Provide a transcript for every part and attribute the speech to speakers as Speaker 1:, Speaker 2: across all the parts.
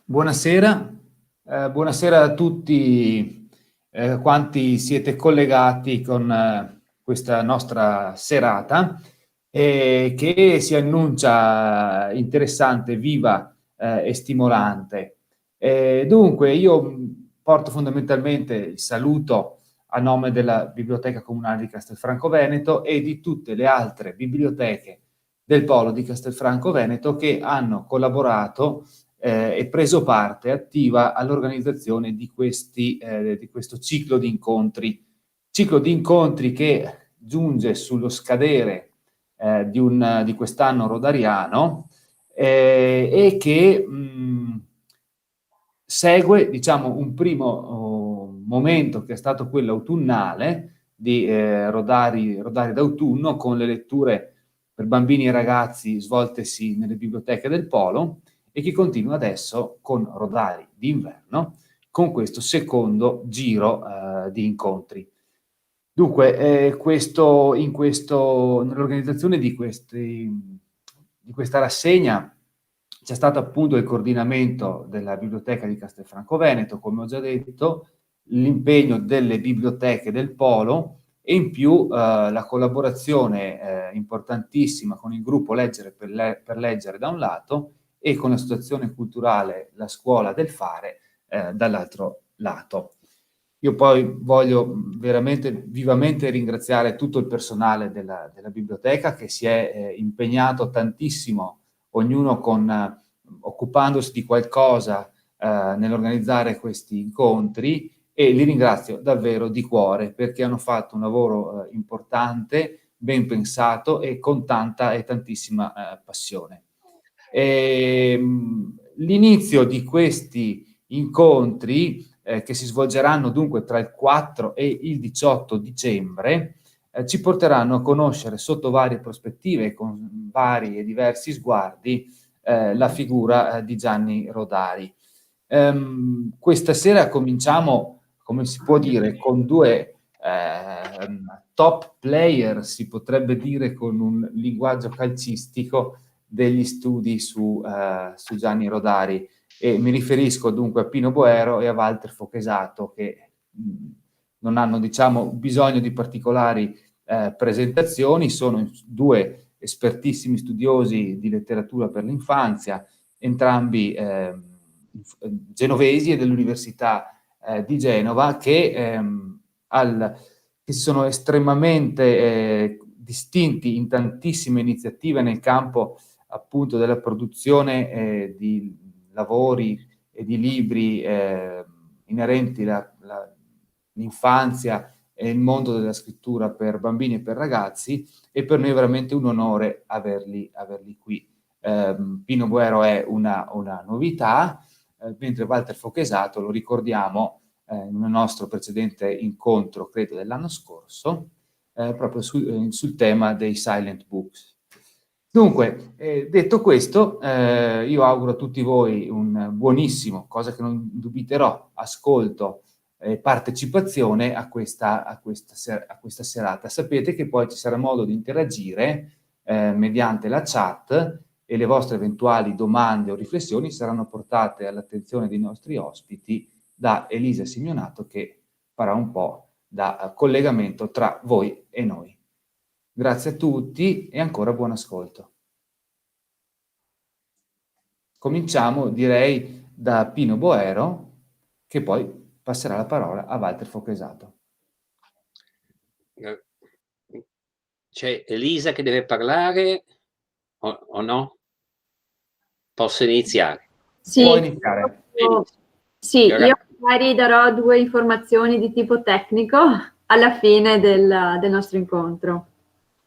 Speaker 1: Buonasera, buonasera a tutti quanti siete collegati con questa nostra serata che si annuncia interessante, viva e stimolante. Dunque, io porto fondamentalmente il saluto a nome della Biblioteca Comunale di Castelfranco Veneto e di tutte le altre biblioteche del Polo di Castelfranco Veneto che hanno collaborato e preso parte attiva all'organizzazione di questo ciclo di incontri che giunge sullo scadere di quest'anno rodariano e che segue, diciamo, un primo momento che è stato quello autunnale di Rodari d'autunno con le letture per bambini e ragazzi svoltesi nelle biblioteche del Polo e che continua adesso con Rodari d'inverno, con questo secondo giro di incontri. Dunque, nell'organizzazione di questa rassegna c'è stato appunto il coordinamento della Biblioteca di Castelfranco Veneto, come ho già detto, l'impegno delle biblioteche del Polo e in più la collaborazione importantissima con il gruppo Leggere per Leggere da un lato e con l'associazione culturale La Scuola del Fare dall'altro lato. Io poi voglio veramente vivamente ringraziare tutto il personale della biblioteca che si è impegnato tantissimo, ognuno occupandosi di qualcosa nell'organizzare questi incontri e li ringrazio davvero di cuore perché hanno fatto un lavoro importante, ben pensato e con tanta e tantissima passione. L'inizio di questi incontri che si svolgeranno dunque tra il 4 e il 18 dicembre ci porteranno a conoscere sotto varie prospettive, con vari e diversi sguardi, la figura di Gianni Rodari. Questa sera cominciamo, come si può dire, con due top player, si potrebbe dire con un linguaggio calcistico, degli studi su Gianni Rodari. E mi riferisco dunque a Pino Boero e a Walter Fochesato che non hanno, diciamo, bisogno di particolari presentazioni, sono due espertissimi studiosi di letteratura per l'infanzia, entrambi genovesi e dell'Università di Genova, che si sono estremamente distinti in tantissime iniziative nel campo appunto della produzione di lavori e di libri inerenti all'infanzia e il mondo della scrittura per bambini e per ragazzi, e per noi è veramente un onore averli qui. Pino Boero è una novità, mentre Walter Fochesato lo ricordiamo in un nostro precedente incontro, credo dell'anno scorso, proprio sul tema dei silent books. Dunque, detto questo, io auguro a tutti voi un buonissimo, cosa che non dubiterò, ascolto e partecipazione a questa serata. Sapete che poi ci sarà modo di interagire mediante la chat e le vostre eventuali domande o riflessioni saranno portate all'attenzione dei nostri ospiti da Elisa Simeonato, che farà un po' da collegamento tra voi e noi. Grazie a tutti e ancora buon ascolto. Cominciamo, direi, da Pino Boero, che poi passerà la parola a Walter Fochesato.
Speaker 2: C'è Elisa che deve parlare o no? Posso iniziare?
Speaker 1: Sì. Può iniziare.
Speaker 3: Sì, io magari darò due informazioni di tipo tecnico alla fine del nostro incontro.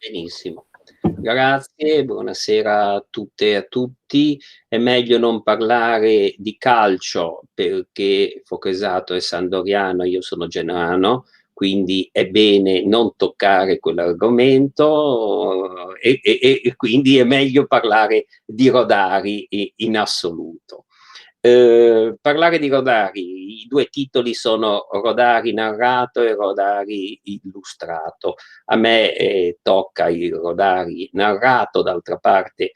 Speaker 2: Benissimo. Grazie, buonasera a tutte e a tutti. È meglio non parlare di calcio perché Fochesato è sandoriano, io sono genuano, quindi è bene non toccare quell'argomento e quindi è meglio parlare di Rodari in assoluto. Parlare di Rodari, i due titoli sono Rodari narrato e Rodari illustrato. A me tocca il Rodari narrato, d'altra parte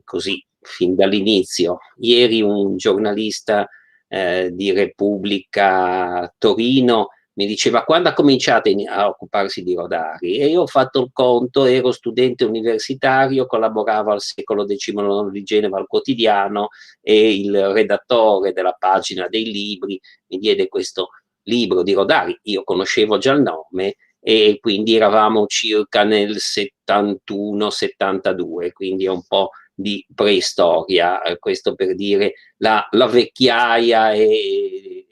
Speaker 2: così fin dall'inizio. Ieri un giornalista di Repubblica Torino mi diceva: quando ha cominciato a occuparsi di Rodari? E io ho fatto il conto, ero studente universitario, collaboravo al Secolo XIX di Genova al Quotidiano, e il redattore della pagina dei libri mi diede questo libro di Rodari. Io conoscevo già il nome, e quindi eravamo circa nel 71-72, quindi è un po' di preistoria, questo per dire la vecchiaia e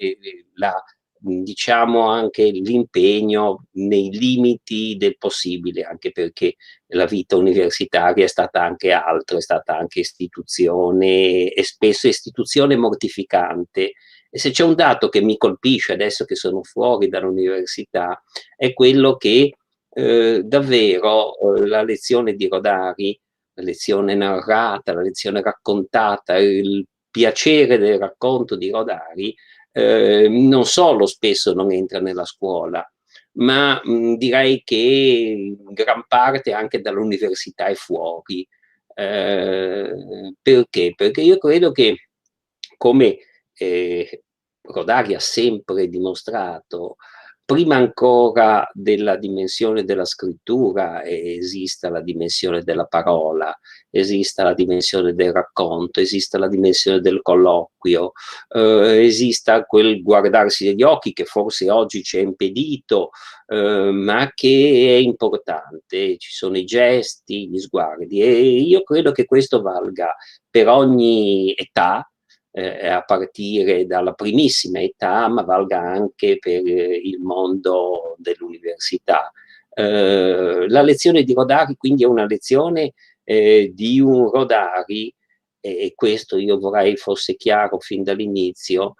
Speaker 2: diciamo anche l'impegno nei limiti del possibile, anche perché la vita universitaria è stata anche altro, è stata anche istituzione, e spesso istituzione mortificante. E se c'è un dato che mi colpisce adesso che sono fuori dall'università, è quello che davvero la lezione di Rodari, la lezione narrata, la lezione raccontata, il piacere del racconto di Rodari, non solo spesso non entra nella scuola, ma direi che in gran parte anche dall'università è fuori. Perché? Perché io credo che, come Rodari ha sempre dimostrato, prima ancora della dimensione della scrittura esista la dimensione della parola, esista la dimensione del racconto, esista la dimensione del colloquio, esista quel guardarsi negli occhi che forse oggi ci è impedito, ma che è importante. Ci sono i gesti, gli sguardi, e io credo che questo valga per ogni età, a partire dalla primissima età, ma valga anche per il mondo dell'università. La lezione di Rodari quindi è una lezione di un Rodari, e questo io vorrei fosse chiaro fin dall'inizio,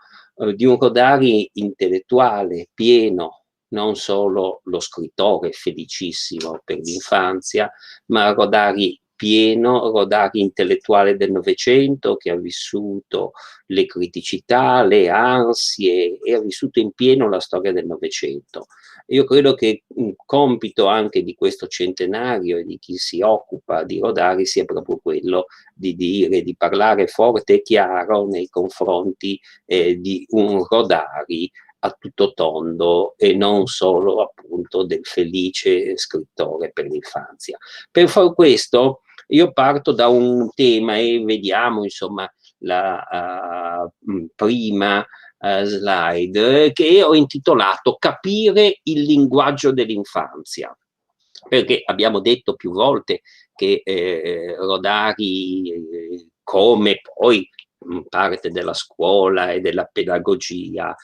Speaker 2: di un Rodari intellettuale, pieno, non solo lo scrittore felicissimo per l'infanzia, ma Rodari pieno, Rodari intellettuale del Novecento, che ha vissuto le criticità, le ansie, e ha vissuto in pieno la storia del Novecento. Io credo che un compito anche di questo centenario e di chi si occupa di Rodari sia proprio quello di dire, di parlare forte e chiaro nei confronti di un Rodari a tutto tondo, e non solo appunto del felice scrittore per l'infanzia. Per far questo io parto da un tema, e vediamo insomma la prima slide, che ho intitolato Capire il linguaggio dell'infanzia, perché abbiamo detto più volte che Rodari, come poi parte della scuola e della pedagogia,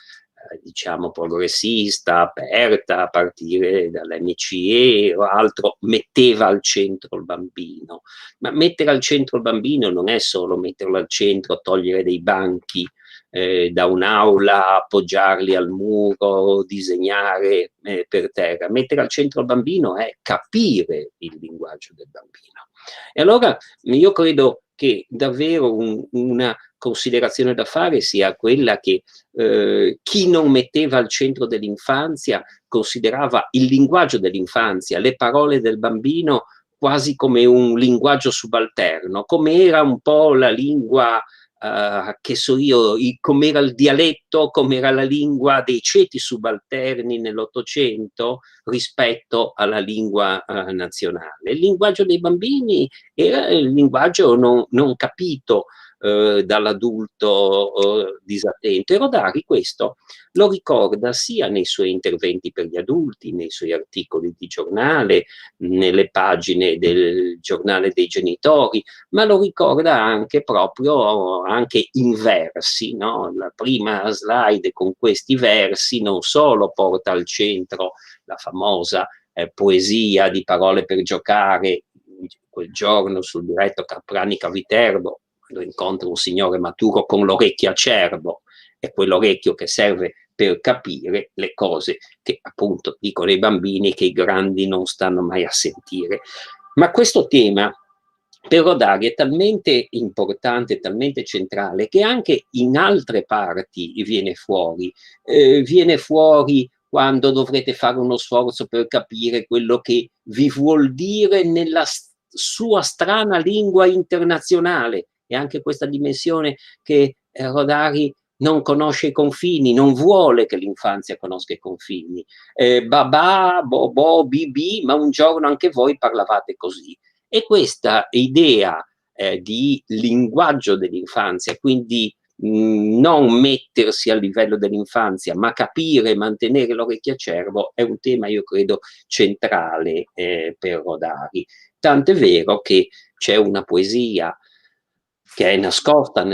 Speaker 2: diciamo progressista, aperta a partire dall'MCE o altro, metteva al centro il bambino. Ma mettere al centro il bambino non è solo metterlo al centro, togliere dei banchi da un'aula, appoggiarli al muro, disegnare per terra. Mettere al centro il bambino è capire il linguaggio del bambino. E allora io credo che davvero una considerazione da fare sia quella che chi non metteva al centro dell'infanzia considerava il linguaggio dell'infanzia, le parole del bambino, quasi come un linguaggio subalterno, come era un po' la lingua, che so io, come era il dialetto, come era la lingua dei ceti subalterni nell'Ottocento rispetto alla lingua nazionale. Il linguaggio dei bambini era il linguaggio non capito dall'adulto disattento, e Rodari questo lo ricorda sia nei suoi interventi per gli adulti, nei suoi articoli di giornale, nelle pagine del giornale dei genitori, ma lo ricorda anche proprio anche in versi, no? La prima slide con questi versi non solo porta al centro la famosa poesia di Parole per giocare, quel giorno sul diretto Capranica-Viterbo, quando incontra un signore maturo con l'orecchio acerbo, è quell'orecchio che serve per capire le cose che appunto dicono i bambini, che i grandi non stanno mai a sentire. Ma questo tema per Rodari è talmente importante, talmente centrale, che anche in altre parti viene fuori quando dovrete fare uno sforzo per capire quello che vi vuol dire nella sua strana lingua internazionale. e anche questa dimensione che Rodari non conosce i confini, non vuole che l'infanzia conosca i confini. Babà, Bobo, Bibi, ma un giorno anche voi parlavate così. E questa idea di linguaggio dell'infanzia, quindi non mettersi a livello dell'infanzia, ma capire e mantenere l'orecchio acerbo, è un tema, io credo, centrale per Rodari. Tant'è vero che c'è una poesia che è nascosta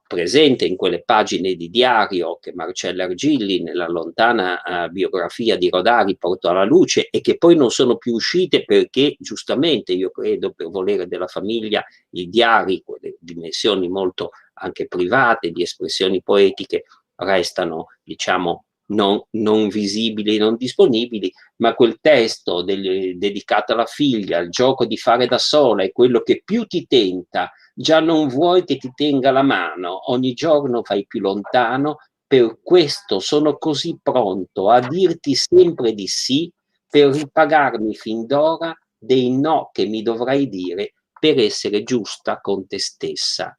Speaker 2: presente in quelle pagine di diario che Marcella Argilli nella lontana biografia di Rodari portò alla luce e che poi non sono più uscite perché giustamente, io credo, per volere della famiglia, i diari, quelle dimensioni molto anche private di espressioni poetiche, restano, diciamo, non visibili, non disponibili, ma quel testo dedicato alla figlia, il gioco di fare da sola, è quello che più ti tenta, già non vuoi che ti tenga la mano, ogni giorno fai più lontano, per questo sono così pronto a dirti sempre di sì, per ripagarmi fin d'ora dei no che mi dovrai dire per essere giusta con te stessa.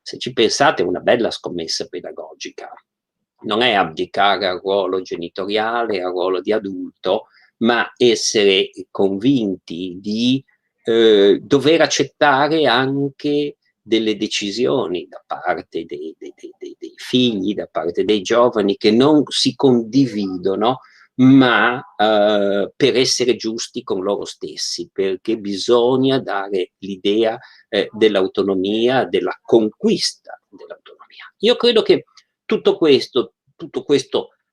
Speaker 2: Se ci pensate è una bella scommessa pedagogica. Non è abdicare al ruolo genitoriale, al ruolo di adulto, ma essere convinti di dover accettare anche delle decisioni da parte dei figli, da parte dei giovani che non si condividono, ma per essere giusti con loro stessi, perché bisogna dare l'idea dell'autonomia, della conquista dell'autonomia. Io credo che tutto questo,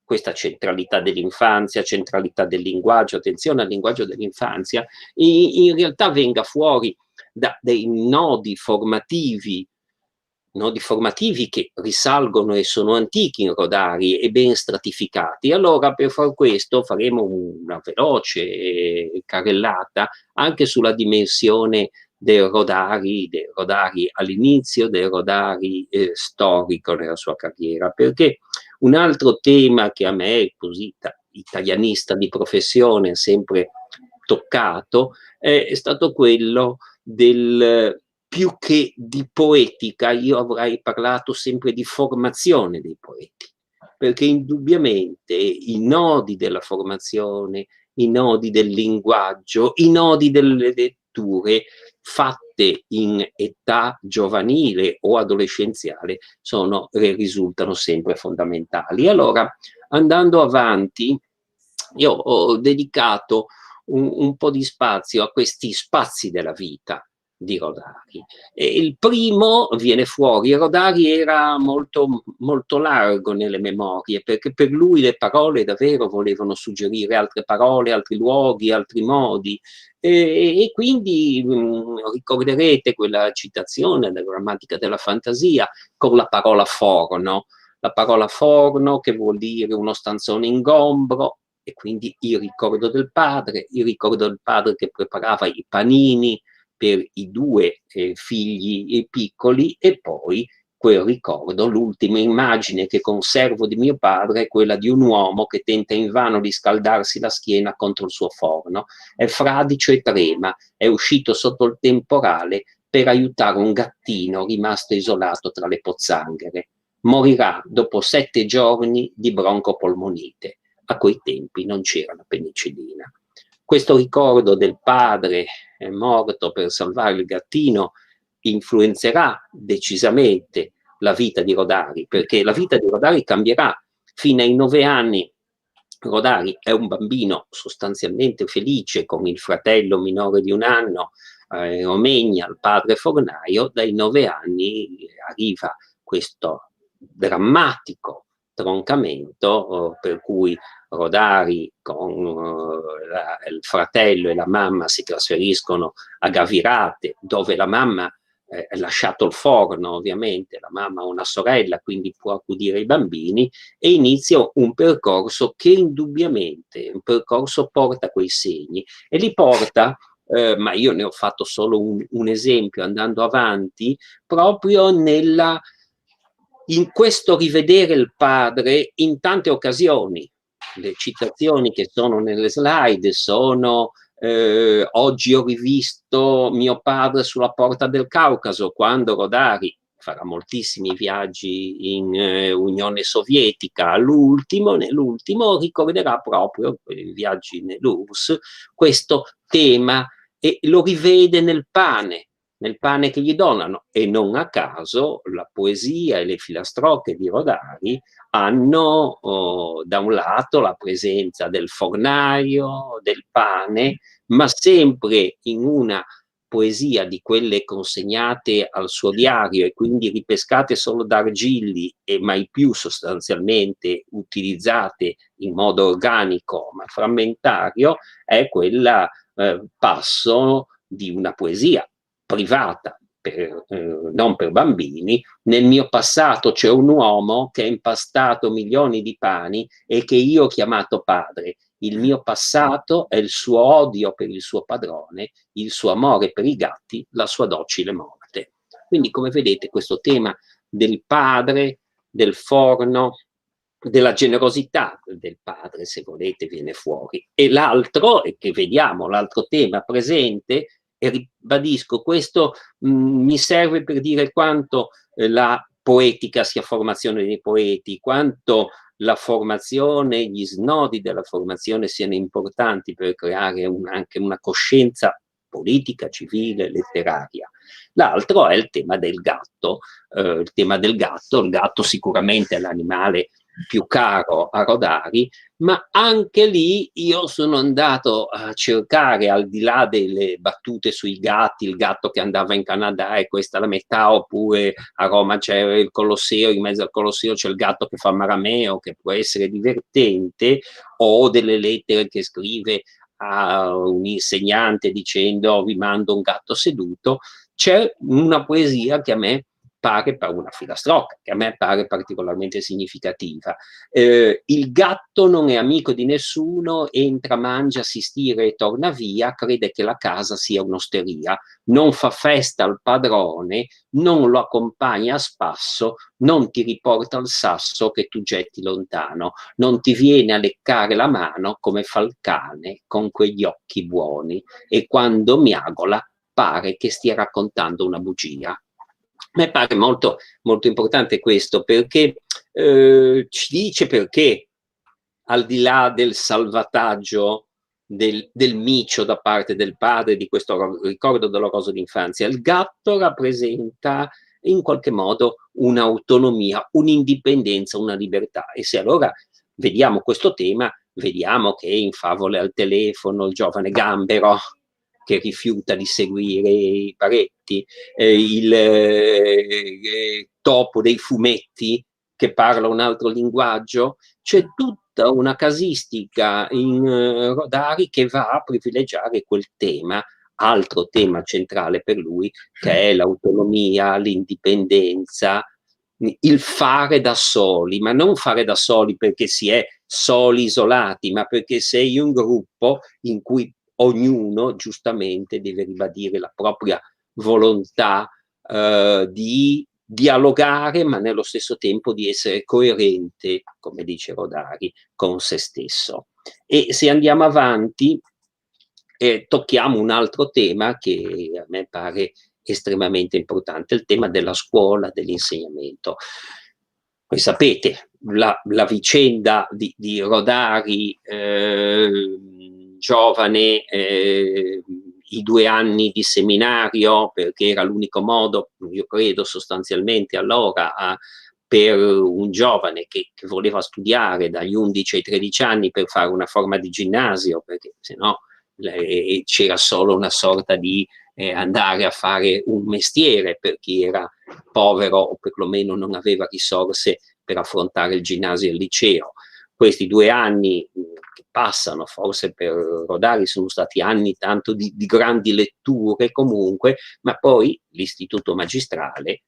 Speaker 2: questa centralità dell'infanzia, centralità del linguaggio, attenzione al linguaggio dell'infanzia, in realtà venga fuori da dei nodi formativi che risalgono e sono antichi in Rodari e ben stratificati. Allora, per far questo faremo una veloce carrellata anche sulla dimensione del Rodari all'inizio, del Rodari storico nella sua carriera, perché un altro tema che a me, così italianista di professione, ha sempre toccato, è stato quello del più che di poetica, io avrei parlato sempre di formazione dei poeti, perché indubbiamente i nodi della formazione, i nodi del linguaggio, i nodi delle letture fatte in età giovanile o adolescenziale risultano sempre fondamentali. Allora, andando avanti, io ho dedicato un po' di spazio a questi spazi della vita di Rodari. E il primo viene fuori, Rodari era molto, molto largo nelle memorie, perché per lui le parole davvero volevano suggerire altre parole, altri luoghi, altri modi, e quindi ricorderete quella citazione della grammatica della fantasia con la parola forno che vuol dire uno stanzone ingombro, e quindi il ricordo del padre che preparava i panini per i due figli piccoli, e poi quel ricordo, l'ultima immagine che conservo di mio padre è quella di un uomo che tenta invano di scaldarsi la schiena contro il suo forno, è fradicio e trema, è uscito sotto il temporale per aiutare un gattino rimasto isolato tra le pozzanghere. Morirà dopo 7 giorni di broncopolmonite. A quei tempi non c'era la penicillina. Questo ricordo del padre morto per salvare il gattino influenzerà decisamente la vita di Rodari, perché la vita di Rodari cambierà. Fino ai 9 anni Rodari è un bambino sostanzialmente felice con il fratello minore di 1 anno, Romegna, il padre fornaio. Dai 9 anni arriva questo drammatico troncamento per cui Rodari con il fratello e la mamma si trasferiscono a Gavirate, dove la mamma ha lasciato il forno, ovviamente, la mamma ha una sorella, quindi può accudire i bambini, e inizia un percorso che indubbiamente, un percorso porta quei segni, e li porta, ma io ne ho fatto solo un esempio andando avanti, proprio in questo rivedere il padre in tante occasioni. Le citazioni che sono nelle slide sono Oggi ho rivisto mio padre sulla porta del Caucaso, quando Rodari farà moltissimi viaggi in Unione Sovietica, nell'ultimo ricorderà proprio i viaggi nell'URSS, questo tema, e lo rivede nel pane che gli donano, e non a caso la poesia e le filastrocche di Rodari hanno da un lato la presenza del fornaio, del pane, ma sempre in una poesia di quelle consegnate al suo diario e quindi ripescate solo da Argilli e mai più sostanzialmente utilizzate in modo organico ma frammentario, è quella passo di una poesia privata, non per bambini. Nel mio passato c'è un uomo che ha impastato milioni di pani e che io ho chiamato padre. Il mio passato è il suo odio per il suo padrone, il suo amore per i gatti, la sua docile morte. Quindi, come vedete, questo tema del padre, del forno, della generosità del padre, se volete, viene fuori. E l'altro, e che vediamo, l'altro tema presente, e ribadisco, questo mi serve per dire quanto la poetica sia formazione dei poeti, quanto la formazione, gli snodi della formazione siano importanti per creare anche una coscienza politica, civile, letteraria. L'altro è il tema del gatto. Il gatto sicuramente è l'animale più caro a Rodari, ma anche lì io sono andato a cercare, al di là delle battute sui gatti, il gatto che andava in Canada e questa è la metà, oppure a Roma c'è il Colosseo, in mezzo al Colosseo c'è il gatto che fa Marameo, che può essere divertente, o delle lettere che scrive a un insegnante dicendo vi mando un gatto seduto. C'è una poesia che a me pare, per una filastrocca, che a me pare particolarmente significativa. Il gatto non è amico di nessuno, entra, mangia, si stira e torna via, crede che la casa sia un'osteria, non fa festa al padrone, non lo accompagna a spasso, non ti riporta il sasso che tu getti lontano, non ti viene a leccare la mano come fa il cane con quegli occhi buoni, e quando miagola pare che stia raccontando una bugia. A me pare molto, molto importante questo, perché ci dice perché, al di là del salvataggio del micio da parte del padre, di questo ricordo doloroso d'infanzia, il gatto rappresenta in qualche modo un'autonomia, un'indipendenza, una libertà. E se allora vediamo questo tema, vediamo che in Favole al telefono il giovane gambero che rifiuta di seguire i paretti, il topo dei fumetti che parla un altro linguaggio, c'è tutta una casistica in Rodari che va a privilegiare quel tema, altro tema centrale per lui, che è l'autonomia, l'indipendenza, il fare da soli, ma non fare da soli perché si è soli, isolati, ma perché sei un gruppo in cui ognuno giustamente deve ribadire la propria volontà di dialogare, ma nello stesso tempo di essere coerente, come dice Rodari, con se stesso. E se andiamo avanti, tocchiamo un altro tema che a me pare estremamente importante, il tema della scuola, dell'insegnamento. Voi sapete, la vicenda di Rodari, giovane, i 2 anni di seminario, perché era l'unico modo, io credo sostanzialmente allora, per un giovane che voleva studiare dagli 11 ai 13 anni per fare una forma di ginnasio, perché se no c'era solo una sorta di andare a fare un mestiere per chi era povero o perlomeno non aveva risorse per affrontare il ginnasio e il liceo. Questi 2 anni che passano, forse per Rodari sono stati anni tanto di grandi letture comunque, ma poi l'istituto magistrale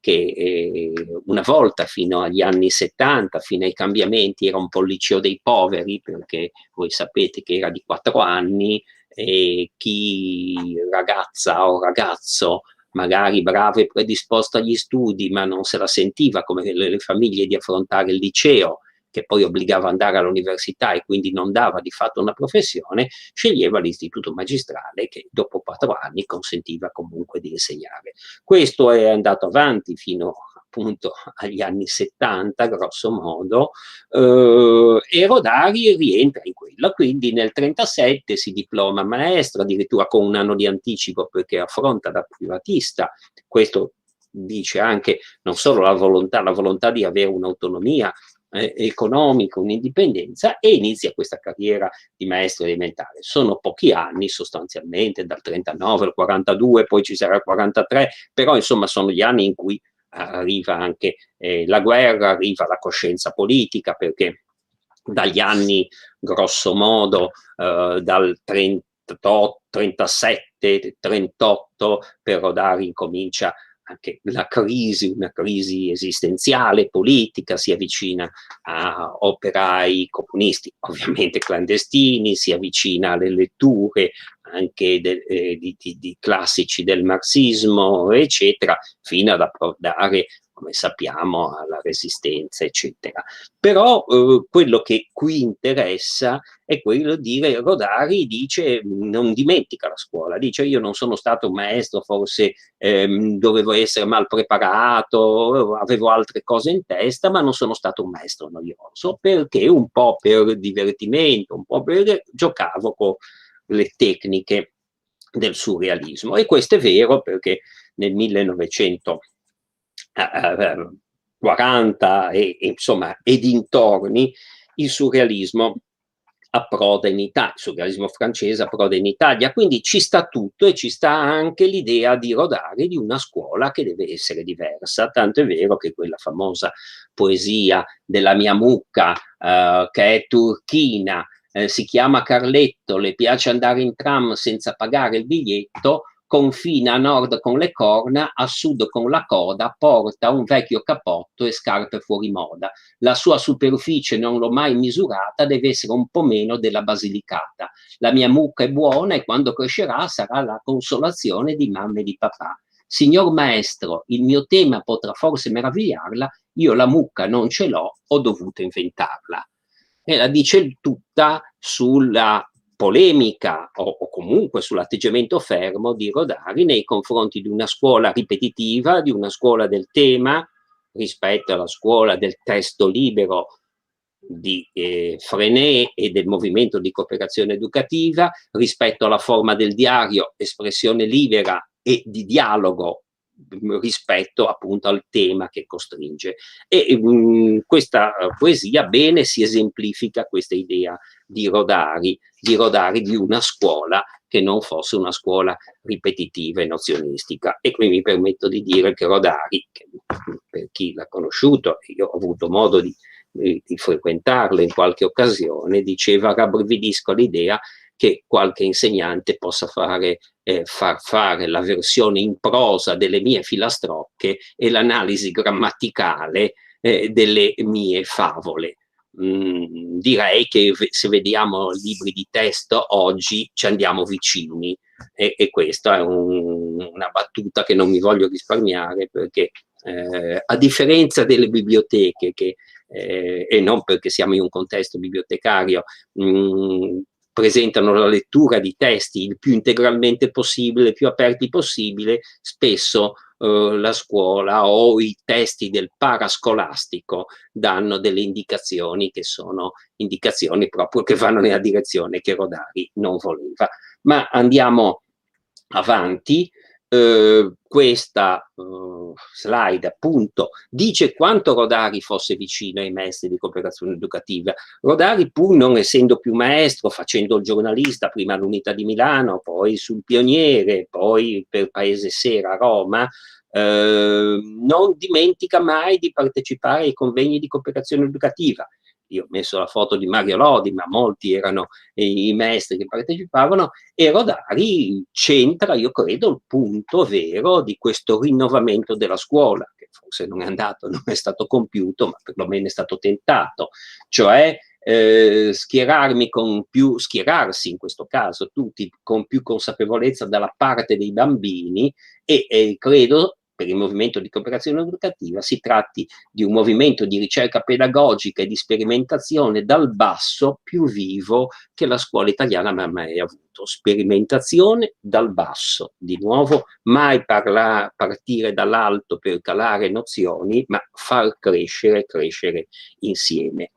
Speaker 2: che una volta fino agli anni 70, fino ai cambiamenti, era un po' il liceo dei poveri, perché voi sapete che era di 4 anni e chi ragazza o ragazzo magari bravo e predisposto agli studi, ma non se la sentiva come le famiglie di affrontare il liceo, che poi obbligava ad andare all'università e quindi non dava di fatto una professione, sceglieva l'istituto magistrale che dopo 4 anni consentiva comunque di insegnare. Questo è andato avanti fino appunto agli anni 70, grosso modo, e Rodari rientra in quella, quindi nel 37 si diploma maestro, addirittura con un anno di anticipo perché affronta da privatista. Questo dice anche non solo la volontà di avere un'autonomia economica, un'indipendenza, e inizia questa carriera di maestro elementare. Sono pochi anni sostanzialmente, dal 39 al 42, poi ci sarà il 43, però insomma sono gli anni in cui arriva anche la guerra, arriva la coscienza politica, perché dagli anni grosso modo dal 38, 37, 38 per Rodari incomincia anche la crisi, una crisi esistenziale, politica, si avvicina a operai comunisti, ovviamente clandestini, si avvicina alle letture anche di classici del marxismo, eccetera, fino ad approdare, come sappiamo, alla resistenza, eccetera. Però quello che qui interessa è quello di dire, Rodari dice, non dimentica la scuola, dice io non sono stato un maestro, forse dovevo essere mal preparato, avevo altre cose in testa, ma non sono stato un maestro noioso, perché un po' per divertimento, un po' per giocavo con le tecniche del surrealismo. E questo è vero perché nel 1940 insomma, e dintorni il surrealismo approda in Italia, il surrealismo francese approda in Italia, quindi ci sta tutto e ci sta anche l'idea di Rodari di una scuola che deve essere diversa, tanto è vero che quella famosa poesia della mia mucca che è turchina, si chiama Carletto, le piace andare in tram senza pagare il biglietto, confina a nord con le corna, a sud con la coda, porta un vecchio cappotto e scarpe fuori moda. La sua superficie non l'ho mai misurata, deve essere un po' meno della Basilicata. La mia mucca è buona e quando crescerà sarà la consolazione di mamma e di papà. Signor maestro, il mio tema potrà forse meravigliarla, io la mucca non ce l'ho, ho dovuto inventarla. E la dice tutta sulla polemica o comunque sull'atteggiamento fermo di Rodari nei confronti di una scuola ripetitiva, di una scuola del tema, rispetto alla scuola del testo libero di Freinet e del movimento di cooperazione educativa, rispetto alla forma del diario, espressione libera e di dialogo rispetto appunto al tema che costringe. E questa poesia bene si esemplifica questa idea di Rodari di una scuola che non fosse una scuola ripetitiva e nozionistica. E qui mi permetto di dire che Rodari, che per chi l'ha conosciuto, io ho avuto modo di frequentarlo in qualche occasione, diceva: rabbrividisco l'idea che qualche insegnante possa far fare la versione in prosa delle mie filastrocche e l'analisi grammaticale delle mie favole. Direi che se vediamo libri di testo oggi ci andiamo vicini, e questa è una battuta che non mi voglio risparmiare, perché a differenza delle biblioteche e non perché siamo in un contesto bibliotecario, presentano la lettura di testi il più integralmente possibile, il più aperti possibile, spesso la scuola o i testi del parascolastico danno delle indicazioni che sono indicazioni proprio che vanno nella direzione che Rodari non voleva. Ma andiamo avanti. Questa slide appunto dice quanto Rodari fosse vicino ai maestri di cooperazione educativa. Rodari, pur non essendo più maestro, facendo il giornalista prima all'Unità di Milano, poi sul Pioniere, poi per Paese Sera a Roma, non dimentica mai di partecipare ai convegni di cooperazione educativa. Io ho messo la foto di Mario Lodi, ma molti erano i maestri che partecipavano, e Rodari centra, io credo, il punto vero di questo rinnovamento della scuola, che forse non è andato, non è stato compiuto, ma perlomeno è stato tentato, cioè schierarsi in questo caso tutti con più consapevolezza dalla parte dei bambini e credo per il movimento di cooperazione educativa si tratti di un movimento di ricerca pedagogica e di sperimentazione dal basso più vivo che la scuola italiana non ha mai avuto. Sperimentazione dal basso, di nuovo, mai partire dall'alto per calare nozioni, ma far crescere insieme.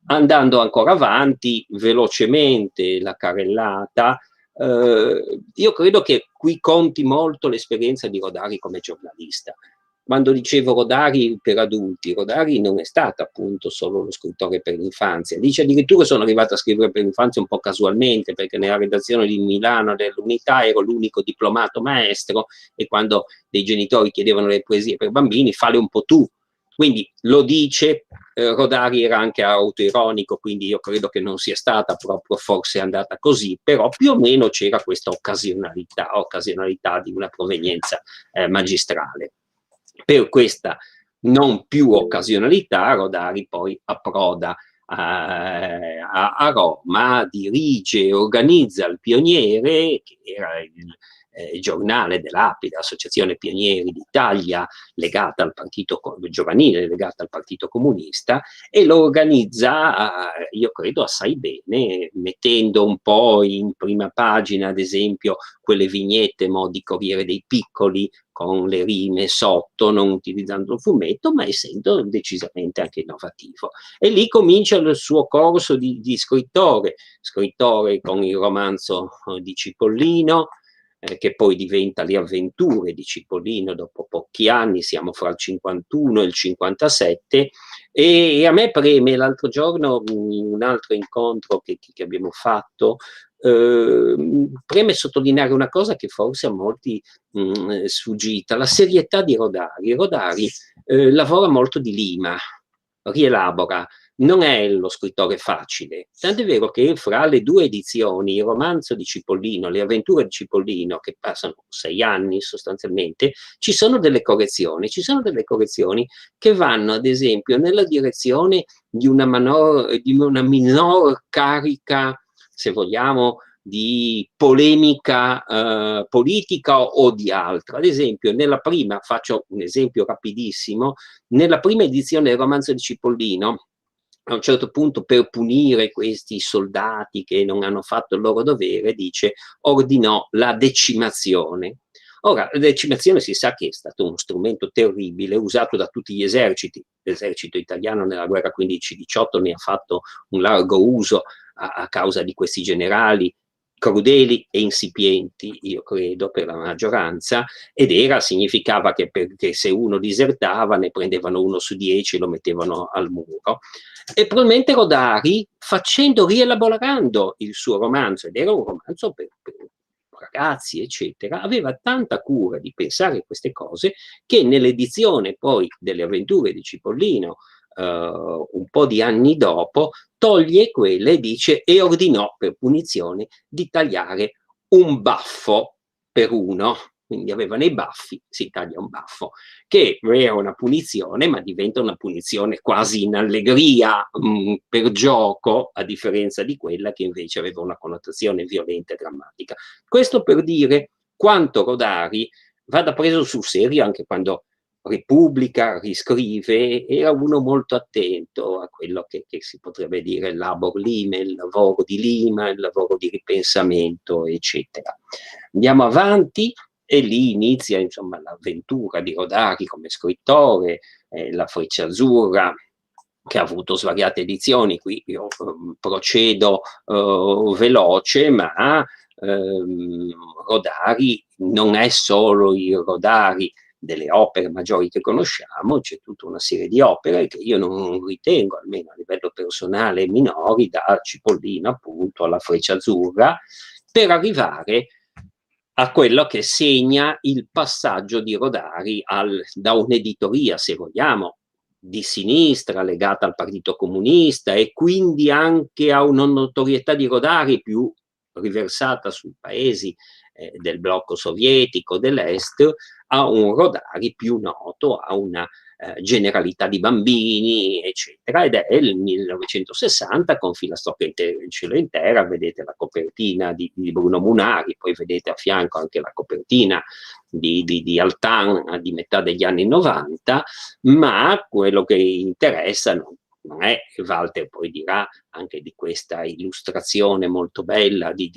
Speaker 2: Andando ancora avanti, velocemente la carrellata, io credo che qui conti molto l'esperienza di Rodari come giornalista. Quando dicevo Rodari per adulti, Rodari non è stato appunto solo lo scrittore per l'infanzia, dice addirittura sono arrivato a scrivere per l'infanzia un po' casualmente, perché nella redazione di Milano dell'Unità ero l'unico diplomato maestro e quando dei genitori chiedevano le poesie per bambini, falle un po' tu. Quindi lo dice, Rodari era anche autoironico, quindi io credo che non sia stata proprio forse andata così, però più o meno c'era questa occasionalità di una provenienza magistrale. Per questa non più occasionalità Rodari poi approda a Roma, dirige e organizza il Pioniere, che era il giornale dell'API, l'Associazione Pionieri d'Italia, legata al partito giovanile, legata al Partito Comunista, e lo organizza, io credo, assai bene, mettendo un po' in prima pagina, ad esempio, quelle vignette di Corriere dei Piccoli, con le rime sotto, non utilizzando il fumetto, ma essendo decisamente anche innovativo. E lì comincia il suo corso di scrittore con il romanzo di Cipollino, che poi diventa Le avventure di Cipollino dopo pochi anni, siamo fra il 51 e il 57, e a me preme l'altro giorno, in un altro incontro che abbiamo fatto, preme sottolineare una cosa che forse a molti è sfuggita, la serietà di Rodari. Rodari lavora molto di lima, rielabora, non è lo scrittore facile, tant'è vero che fra le due edizioni, il romanzo di Cipollino, Le avventure di Cipollino, che passano 6 anni sostanzialmente, ci sono delle correzioni che vanno ad esempio nella direzione di una minor carica, se vogliamo, di polemica politica o di altro. Ad esempio, nella prima, faccio un esempio rapidissimo, nella prima edizione del romanzo di Cipollino, a un certo punto, per punire questi soldati che non hanno fatto il loro dovere, ordinò la decimazione. Ora, la decimazione si sa che è stato uno strumento terribile, usato da tutti gli eserciti. L'esercito italiano nella guerra 15-18 ne ha fatto un largo uso a causa di questi generali crudeli e insipienti, io credo, per la maggioranza, ed significava che se uno disertava ne prendevano 1 su 10 e lo mettevano al muro. E probabilmente Rodari, rielaborando il suo romanzo, ed era un romanzo per ragazzi, eccetera, aveva tanta cura di pensare a queste cose che nell'edizione poi delle avventure di Cipollino, un po' di anni dopo, toglie quelle e dice e ordinò per punizione di tagliare un baffo per uno. Quindi avevano i baffi, si taglia un baffo, che era una punizione, ma diventa una punizione quasi in allegria, per gioco, a differenza di quella che invece aveva una connotazione violenta e drammatica. Questo per dire quanto Rodari vada preso sul serio anche quando ripubblica, riscrive, era uno molto attento a quello che si potrebbe dire il labor lime, il lavoro di lima, il lavoro di ripensamento, eccetera. Andiamo avanti. E lì inizia insomma l'avventura di Rodari come scrittore, La Freccia Azzurra, che ha avuto svariate edizioni. Qui io procedo veloce, ma Rodari non è solo il Rodari delle opere maggiori che conosciamo, c'è tutta una serie di opere che io non ritengo, almeno a livello personale, minori, da Cipollino appunto alla Freccia Azzurra, per arrivare a quello che segna il passaggio di Rodari da un'editoria, se vogliamo, di sinistra, legata al Partito Comunista, e quindi anche a una notorietà di Rodari più riversata sui paesi del blocco sovietico dell'Est, a un Rodari più noto, a una generalità di bambini, eccetera, ed è il 1960 con Filastrocche in cielo in terra. Vedete la copertina di Bruno Munari, poi vedete a fianco anche la copertina di Altan di metà degli anni 90, ma quello che interessa non è, Walter poi dirà anche di questa illustrazione molto bella di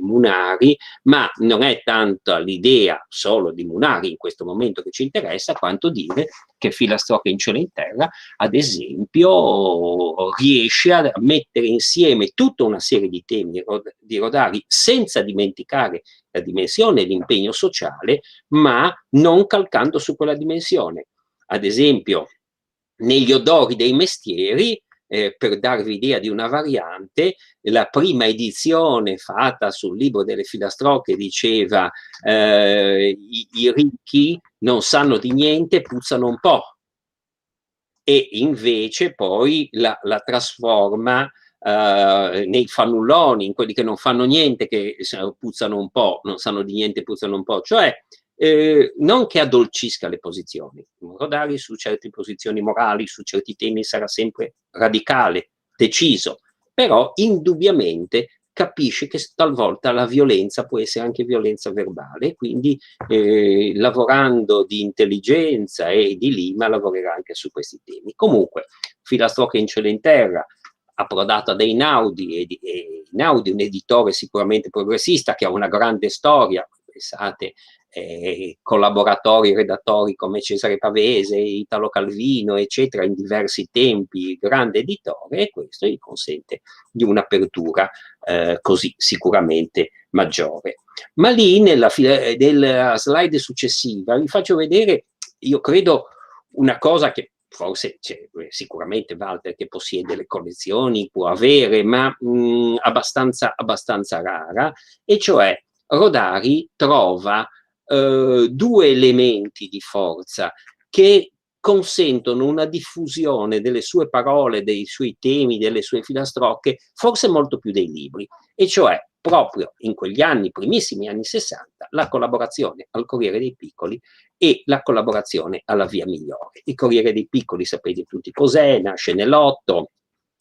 Speaker 2: Munari, ma non è tanto l'idea solo di Munari in questo momento che ci interessa, quanto dire che Filastrocche in cielo in terra, ad esempio, riesce a mettere insieme tutta una serie di temi di Rodari senza dimenticare la dimensione e l'impegno sociale, ma non calcando su quella dimensione. Ad esempio, negli odori dei mestieri, per darvi idea di una variante, la prima edizione fatta sul libro delle Filastrocche diceva i ricchi non sanno di niente, puzzano un po', e invece poi la trasforma nei fannulloni, in quelli che non fanno niente, che puzzano un po', non sanno di niente, puzzano un po', cioè non che addolcisca le posizioni. Rodari su certe posizioni morali, su certi temi sarà sempre radicale, deciso, però indubbiamente capisce che talvolta la violenza può essere anche violenza verbale, quindi lavorando di intelligenza e di lima lavorerà anche su questi temi. Comunque, Filastrocche in cielo in terra, approdato ad Einaudi, e Einaudi un editore sicuramente progressista che ha una grande storia, pensate, collaboratori, redattori come Cesare Pavese, Italo Calvino, eccetera, in diversi tempi, grande editore, e questo gli consente di un'apertura così sicuramente maggiore. Ma lì nella slide successiva vi faccio vedere, io credo, una cosa che forse c'è sicuramente Walter che possiede le collezioni, può avere, ma abbastanza rara, e cioè Rodari trova due elementi di forza che consentono una diffusione delle sue parole, dei suoi temi, delle sue filastrocche, forse molto più dei libri, e cioè proprio in quegli anni, primissimi anni 60, la collaborazione al Corriere dei Piccoli e la collaborazione alla Via Migliore. Il Corriere dei Piccoli sapete tutti cos'è, nasce nell'8,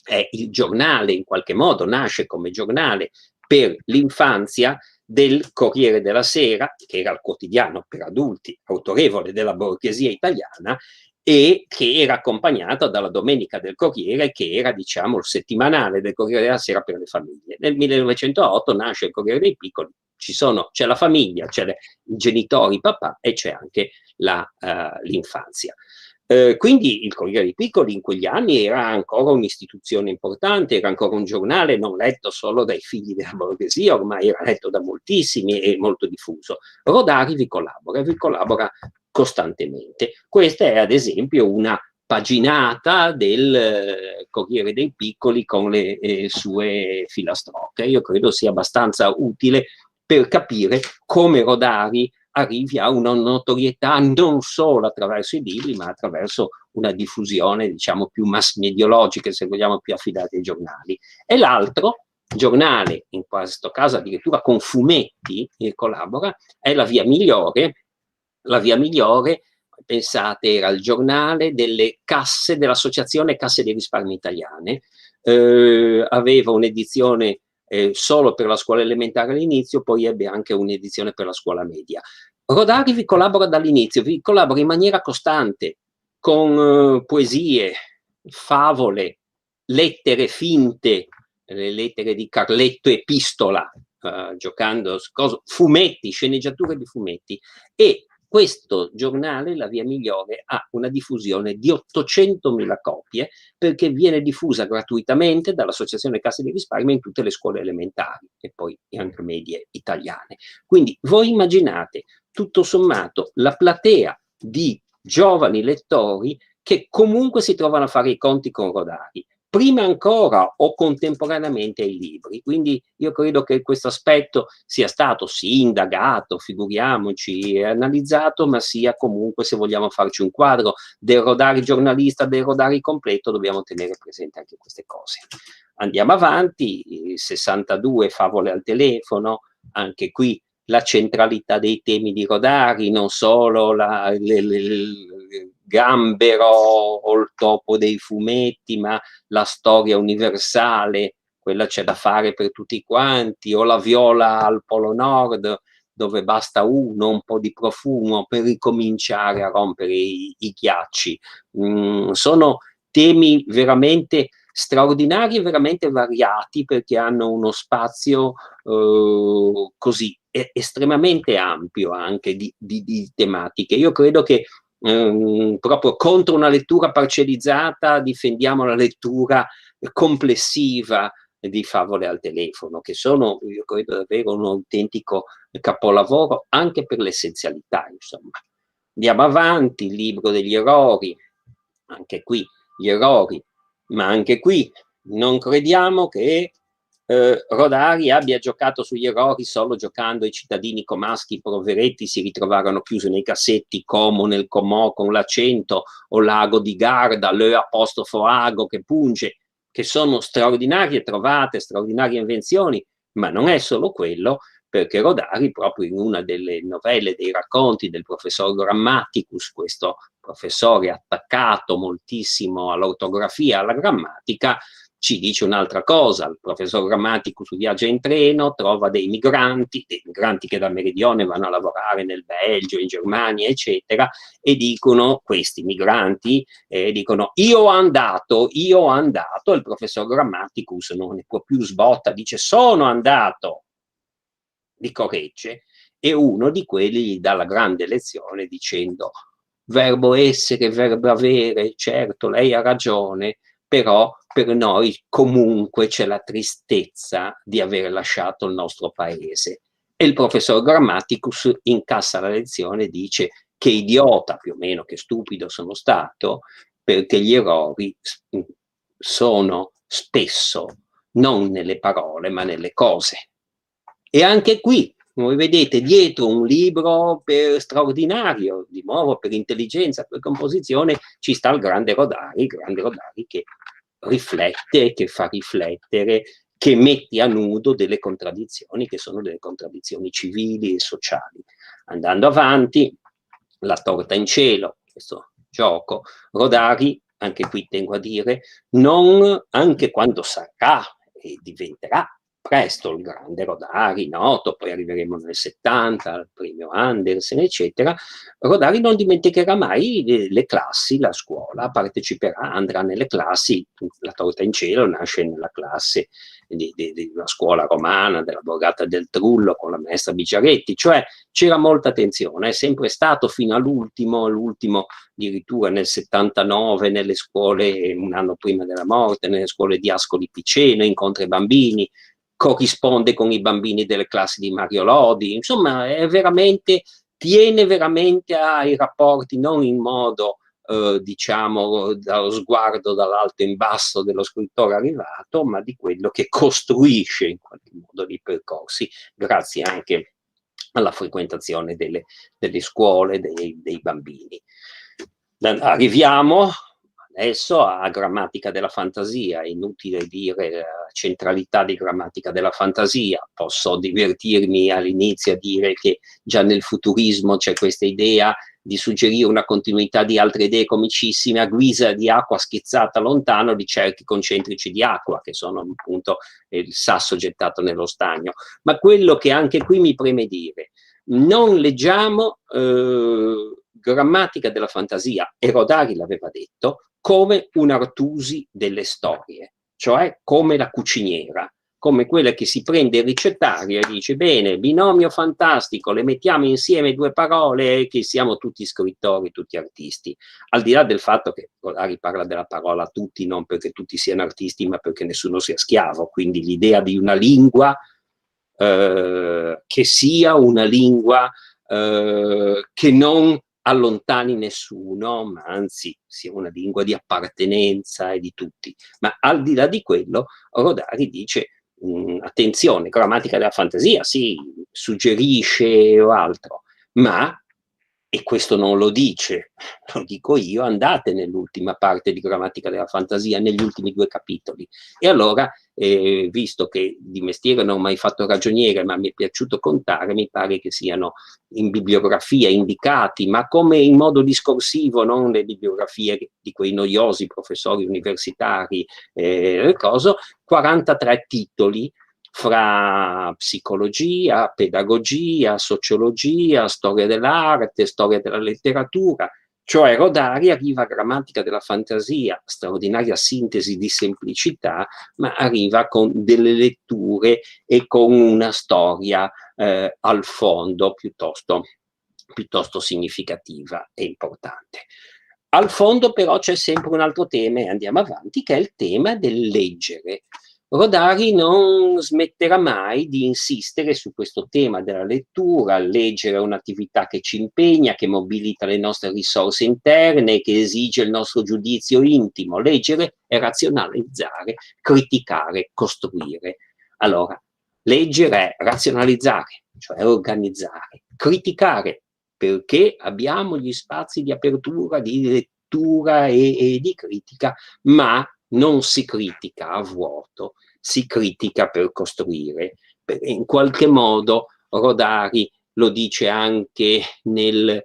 Speaker 2: è il giornale, in qualche modo nasce come giornale per l'infanzia del Corriere della Sera, che era il quotidiano per adulti autorevole della borghesia italiana, e che era accompagnata dalla Domenica del Corriere, che era, diciamo, il settimanale del Corriere della Sera per le famiglie. Nel 1908 nasce il Corriere dei Piccoli, c'è la famiglia, c'è i genitori, papà, e c'è anche l'infanzia. Quindi il Corriere dei Piccoli in quegli anni era ancora un'istituzione importante, era ancora un giornale non letto solo dai figli della borghesia, ormai era letto da moltissimi e molto diffuso. Rodari vi collabora costantemente. Questa è ad esempio una paginata del Corriere dei Piccoli con le sue filastrocche. Io credo sia abbastanza utile per capire come Rodari arrivi a una notorietà non solo attraverso i libri, ma attraverso una diffusione, diciamo, più mass mediologica, se vogliamo, più affidata ai giornali. E l'altro giornale, in questo caso addirittura con fumetti, collabora, è La Via Migliore. La Via Migliore, pensate, era il giornale delle casse, dell'Associazione Casse dei Risparmi Italiane, aveva un'edizione solo per la scuola elementare all'inizio, poi ebbe anche un'edizione per la scuola media. Rodari vi collabora dall'inizio, vi collabora in maniera costante, con poesie, favole, lettere finte, le lettere di Carletto Epistola, giocando, fumetti, sceneggiature di fumetti, e questo giornale, La Via Migliore, ha una diffusione di 800.000 copie, perché viene diffusa gratuitamente dall'Associazione Casse di Risparmio in tutte le scuole elementari e poi anche medie italiane. Quindi voi immaginate, tutto sommato, la platea di giovani lettori che comunque si trovano a fare i conti con Rodari, prima ancora o contemporaneamente ai libri. Quindi io credo che questo aspetto sia stato sì indagato, figuriamoci, analizzato, ma sia comunque, se vogliamo farci un quadro del Rodari giornalista, del Rodari completo, dobbiamo tenere presente anche queste cose. Andiamo avanti, 62 favole al telefono, anche qui la centralità dei temi di Rodari, non solo il gambero o il topo dei fumetti, ma la storia universale, quella c'è da fare per tutti quanti, o la viola al Polo Nord, dove basta un po' di profumo per ricominciare a rompere i ghiacci. Sono temi veramente straordinari e veramente variati, perché hanno uno spazio così estremamente ampio anche di tematiche. Io credo che proprio contro una lettura parcellizzata difendiamo la lettura complessiva di Favole al telefono, che sono, io credo, davvero un autentico capolavoro anche per l'essenzialità, insomma. Andiamo avanti, il libro degli errori, anche qui gli errori, ma anche qui non crediamo che Rodari abbia giocato sugli errori solo giocando. I cittadini comaschi poveretti si ritrovarono chiusi nei cassetti, Como nel Comò con l'accento, o Lago di Garda, Ago che punge, che sono straordinarie trovate, straordinarie invenzioni, ma non è solo quello, perché Rodari, proprio in una delle novelle, dei racconti del professor Grammaticus, questo professore attaccato moltissimo all'ortografia, alla grammatica, ci dice un'altra cosa. Il professor Grammaticus viaggia in treno, trova dei migranti che dal meridione vanno a lavorare nel Belgio, in Germania, eccetera, e dicono, questi migranti, dicono io ho andato, e il professor Grammaticus non ne può più, sbotta, dice sono andato, li corregge, e uno di quelli gli dà la grande lezione dicendo verbo essere, verbo avere, certo, lei ha ragione, però per noi comunque c'è la tristezza di aver lasciato il nostro paese. E il professor Grammaticus incassa la lezione e dice che idiota, più o meno, che stupido sono stato, perché gli errori sono spesso non nelle parole ma nelle cose. E anche qui, come vedete, dietro un libro straordinario, di nuovo per intelligenza, per composizione, ci sta il grande Rodari che riflette, che fa riflettere, che mette a nudo delle contraddizioni che sono delle contraddizioni civili e sociali. Andando avanti, La torta in cielo, questo gioco, Rodari, anche qui tengo a dire, non anche quando sarà e diventerà presto il grande Rodari, noto, poi arriveremo nel 70, al premio Andersen, eccetera, Rodari non dimenticherà mai le classi, la scuola, parteciperà, andrà nelle classi. La torta in cielo nasce nella classe di una scuola romana, della Borgata del Trullo, con la maestra Bicciaretti, cioè c'era molta attenzione, è sempre stato fino all'ultimo addirittura nel 79, nelle scuole, un anno prima della morte, nelle scuole di Ascoli Piceno, incontra i bambini, corrisponde con i bambini delle classi di Mario Lodi, insomma è veramente, tiene veramente ai rapporti non in modo diciamo dallo sguardo dall'alto in basso dello scrittore arrivato, ma di quello che costruisce in qualche modo dei percorsi, grazie anche alla frequentazione delle scuole, dei bambini. Arriviamo adesso a Grammatica della fantasia. È inutile dire la centralità di Grammatica della fantasia, posso divertirmi all'inizio a dire che già nel futurismo c'è questa idea di suggerire una continuità di altre idee comicissime a guisa di acqua schizzata lontano di cerchi concentrici di acqua, che sono appunto il sasso gettato nello stagno. Ma quello che anche qui mi preme dire, non leggiamo Grammatica della fantasia, e Rodari l'aveva detto, come un'Artusi delle storie, cioè come la cuciniera, come quella che si prende il ricettario e dice bene, binomio fantastico, le mettiamo insieme due parole che siamo tutti scrittori, tutti artisti, al di là del fatto che Rodari parla della parola tutti non perché tutti siano artisti ma perché nessuno sia schiavo, quindi l'idea di una lingua che sia una lingua che non allontani nessuno, ma anzi sia una lingua di appartenenza e di tutti. Ma al di là di quello, Rodari dice attenzione, Grammatica della fantasia, sì, suggerisce o altro, ma e questo non lo dice, lo dico io, andate nell'ultima parte di Grammatica della Fantasia, negli ultimi 2 capitoli. E allora, visto che di mestiere non ho mai fatto ragioniere, ma mi è piaciuto contare, mi pare che siano in bibliografia indicati, ma come in modo discorsivo, non le bibliografie di quei noiosi professori universitari, 43 titoli, fra psicologia, pedagogia, sociologia, storia dell'arte, storia della letteratura, cioè Rodari arriva a Grammatica della Fantasia, straordinaria sintesi di semplicità, ma arriva con delle letture e con una storia al fondo piuttosto significativa e importante. Al fondo però c'è sempre un altro tema, e andiamo avanti, che è il tema del leggere. Rodari non smetterà mai di insistere su questo tema della lettura. Leggere è un'attività che ci impegna, che mobilita le nostre risorse interne, che esige il nostro giudizio intimo. Leggere è razionalizzare, criticare, costruire. Allora, leggere è razionalizzare, cioè organizzare, criticare, perché abbiamo gli spazi di apertura, di lettura e di critica, ma non si critica a vuoto, si critica per costruire. In qualche modo Rodari lo dice anche nel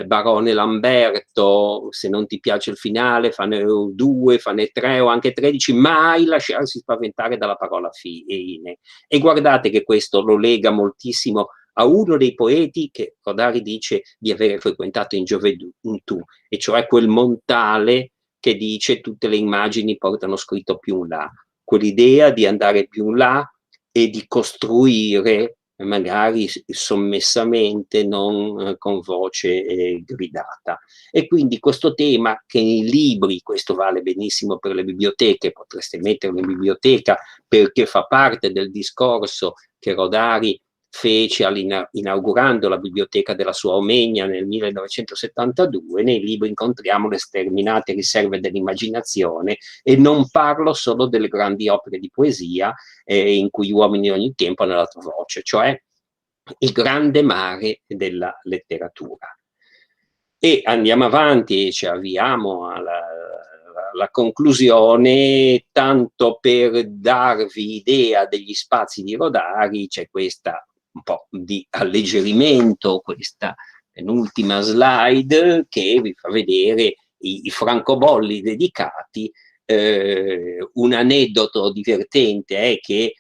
Speaker 2: Barone Lamberto: se non ti piace il finale, fane 2, fane 3 o anche 13, mai lasciarsi spaventare dalla parola fine. E guardate che questo lo lega moltissimo a uno dei poeti che Rodari dice di avere frequentato in gioventù, e cioè quel Montale che dice tutte le immagini portano scritto più in là, quell'idea di andare più in là e di costruire magari sommessamente, non con voce gridata. E quindi questo tema che nei libri, questo vale benissimo per le biblioteche, potreste metterlo in biblioteca perché fa parte del discorso che Rodari fece inaugurando la biblioteca della sua Omegna nel 1972. Nei libri incontriamo le sterminate riserve dell'immaginazione, e non parlo solo delle grandi opere di poesia in cui gli uomini di ogni tempo hanno dato voce, cioè il grande mare della letteratura. E andiamo avanti e ci avviamo alla conclusione. Tanto per darvi idea degli spazi di Rodari, c'è questa un po' di alleggerimento, questa penultima slide che vi fa vedere i francobolli dedicati. Un aneddoto divertente è che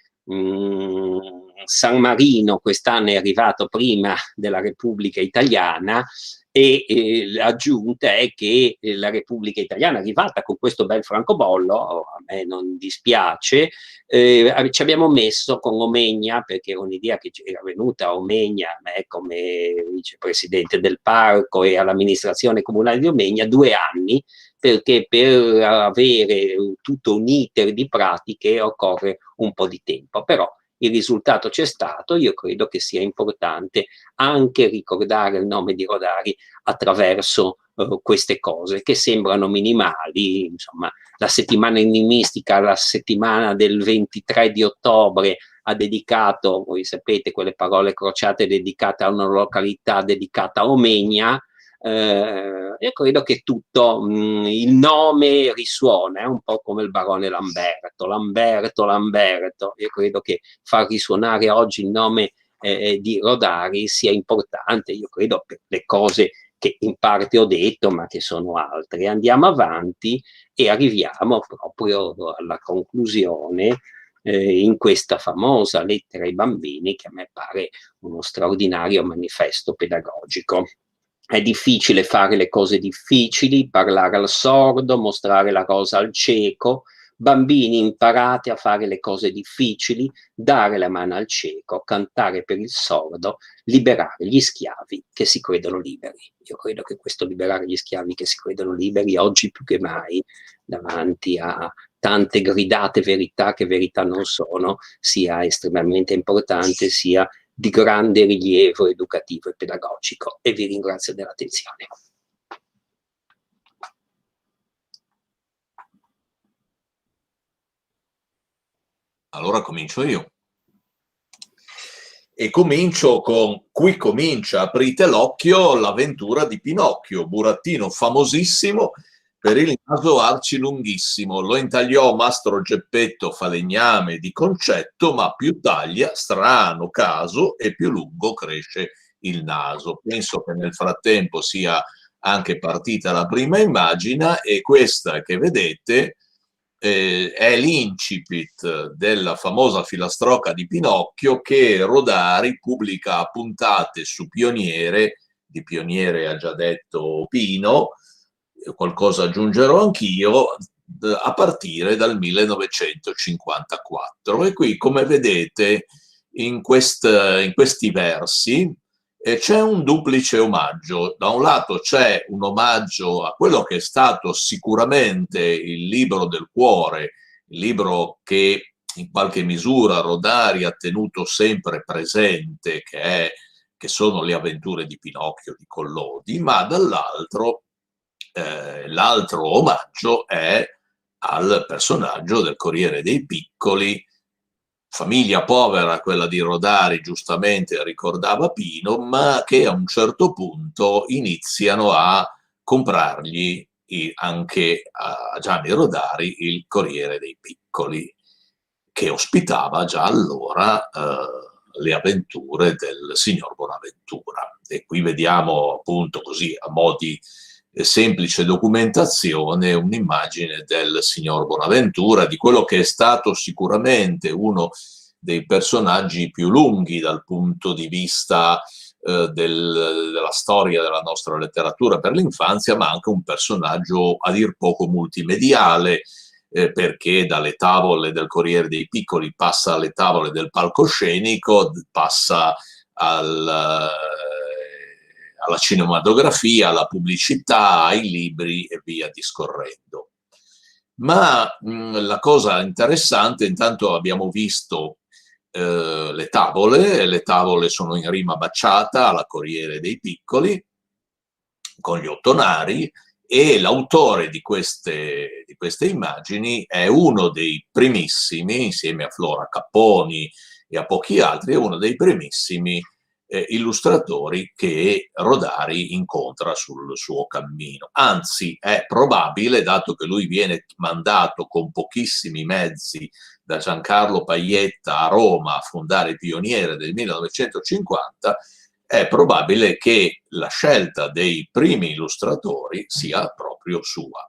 Speaker 2: San Marino quest'anno è arrivato prima della Repubblica Italiana, e l'aggiunta è che la Repubblica Italiana, arrivata con questo bel francobollo, a me non dispiace, ci abbiamo messo con Omegna, perché era un'idea che era venuta a Omegna, a me come vicepresidente del parco e all'amministrazione comunale di Omegna, 2 anni, perché per avere tutto un iter di pratiche occorre un po' di tempo, però il risultato c'è stato. Io credo che sia importante anche ricordare il nome di Rodari attraverso queste cose che sembrano minimali. Insomma, la settimana enigmistica, la settimana del 23 di ottobre, ha dedicato, voi sapete, quelle parole crociate dedicate a una località dedicata a Omegna. Io credo che tutto il nome risuona, è un po' come il Barone Lamberto. Io credo che far risuonare oggi il nome di Rodari sia importante, io credo, per le cose che in parte ho detto, ma che sono altre. Andiamo avanti e arriviamo proprio alla conclusione in questa famosa lettera ai bambini, che a me pare uno straordinario manifesto pedagogico. È difficile fare le cose difficili, parlare al sordo, mostrare la cosa al cieco. Bambini, imparate a fare le cose difficili, dare la mano al cieco, cantare per il sordo, liberare gli schiavi che si credono liberi. Io credo che questo liberare gli schiavi che si credono liberi, oggi più che mai, davanti a tante gridate verità che verità non sono, sia estremamente importante, sia di grande rilievo educativo e pedagogico. E vi ringrazio dell'attenzione.
Speaker 4: Allora comincio io. E comincio con Qui comincia, aprite l'occhio, l'avventura di Pinocchio, burattino famosissimo per il naso arcilunghissimo. Lo intagliò Mastro Geppetto falegname di concetto, ma più taglia, strano caso, e più lungo cresce il naso. Penso che nel frattempo sia anche partita la prima immagine, e questa che vedete è l'incipit della famosa filastrocca di Pinocchio che Rodari pubblica a puntate su Pioniere. Di Pioniere ha già detto Pino, qualcosa aggiungerò anch'io, a partire dal 1954. E qui, come vedete, in questi versi c'è un duplice omaggio. Da un lato c'è un omaggio a quello che è stato sicuramente il libro del cuore, il libro che in qualche misura Rodari ha tenuto sempre presente, che sono le avventure di Pinocchio di Collodi, ma dall'altro l'altro omaggio è al personaggio del Corriere dei Piccoli, famiglia povera quella di Rodari, giustamente ricordava Pino, ma che a un certo punto iniziano a comprargli anche a Gianni Rodari il Corriere dei Piccoli, che ospitava già allora le avventure del signor Bonaventura. E qui vediamo appunto così a mo' di semplice documentazione un'immagine del signor Bonaventura, di quello che è stato sicuramente uno dei personaggi più lunghi dal punto di vista della storia della nostra letteratura per l'infanzia, ma anche un personaggio a dir poco multimediale, perché dalle tavole del Corriere dei Piccoli passa alle tavole del palcoscenico, passa alla cinematografia, alla pubblicità, ai libri e via discorrendo. Ma la cosa interessante, intanto abbiamo visto le tavole sono in rima baciata alla Corriere dei Piccoli, con gli ottonari, e l'autore di queste immagini è uno dei primissimi, insieme a Flora Capponi e a pochi altri, è uno dei primissimi illustratori che Rodari incontra sul suo cammino. Anzi, è probabile, dato che lui viene mandato con pochissimi mezzi da Giancarlo Pajetta a Roma a fondare Pioniere del 1950, è probabile che la scelta dei primi illustratori sia proprio sua.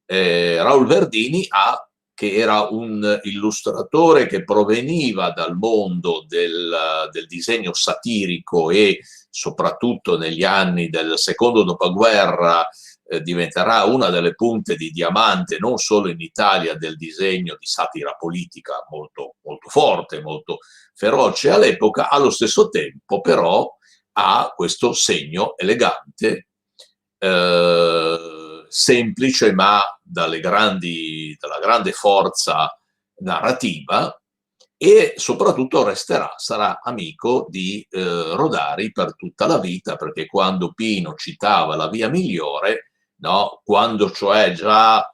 Speaker 4: Raul Verdini che era un illustratore che proveniva dal mondo del disegno satirico e soprattutto negli anni del secondo dopoguerra diventerà una delle punte di diamante non solo in Italia del disegno di satira politica molto, molto forte, molto feroce all'epoca. Allo stesso tempo però ha questo segno elegante, semplice ma dalla grande forza narrativa, e soprattutto sarà amico di Rodari per tutta la vita, perché quando Pino citava La via migliore, no, quando cioè già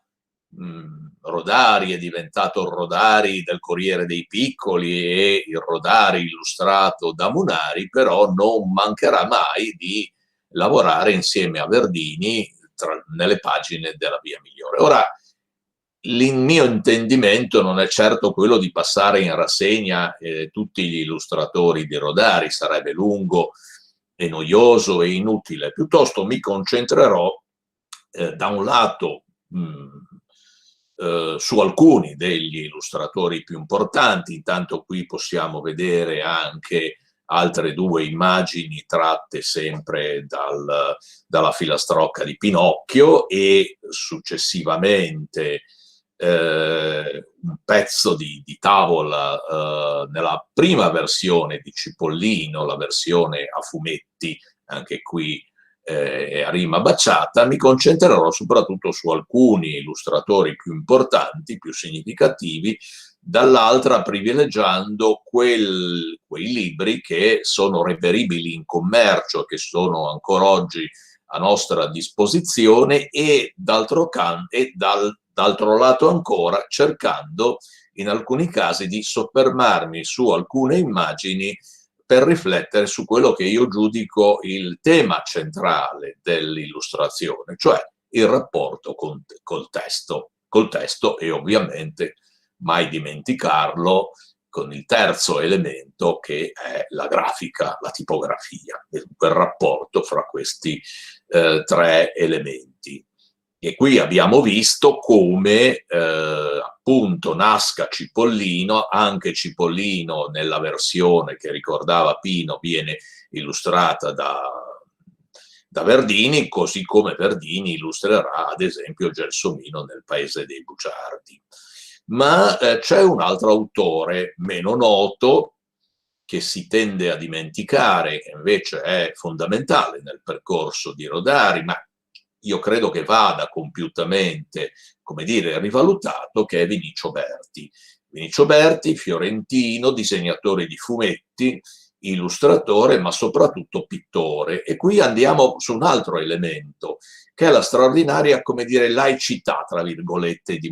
Speaker 4: Rodari è diventato il Rodari del Corriere dei Piccoli e il Rodari illustrato da Munari, però non mancherà mai di lavorare insieme a Verdini nelle pagine della Via Migliore. Ora, il mio intendimento non è certo quello di passare in rassegna tutti gli illustratori di Rodari, sarebbe lungo e noioso e inutile. Piuttosto mi concentrerò da un lato su alcuni degli illustratori più importanti. Intanto qui possiamo vedere anche altre due immagini tratte sempre dalla filastrocca di Pinocchio, e successivamente un pezzo di tavola nella prima versione di Cipollino, la versione a fumetti, anche qui a rima baciata. Mi concentrerò soprattutto su alcuni illustratori più importanti, più significativi, dall'altra privilegiando quei libri che sono reperibili in commercio, che sono ancora oggi a nostra disposizione, e d'altro lato ancora cercando in alcuni casi di soffermarmi su alcune immagini per riflettere su quello che io giudico il tema centrale dell'illustrazione, cioè il rapporto col testo e ovviamente, mai dimenticarlo, con il terzo elemento che è la grafica, la tipografia, quel rapporto fra questi tre elementi. E qui abbiamo visto come appunto nasca Cipollino, anche Cipollino nella versione che ricordava Pino viene illustrata da Verdini, così come Verdini illustrerà ad esempio Gelsomino nel Paese dei Bugiardi. Ma c'è un altro autore meno noto che si tende a dimenticare, che invece è fondamentale nel percorso di Rodari, ma io credo che vada compiutamente, come dire, rivalutato, che è Vinicio Berti. Vinicio Berti, fiorentino, disegnatore di fumetti, illustratore, ma soprattutto pittore. E qui andiamo su un altro elemento, che è la straordinaria, come dire, laicità, tra virgolette, di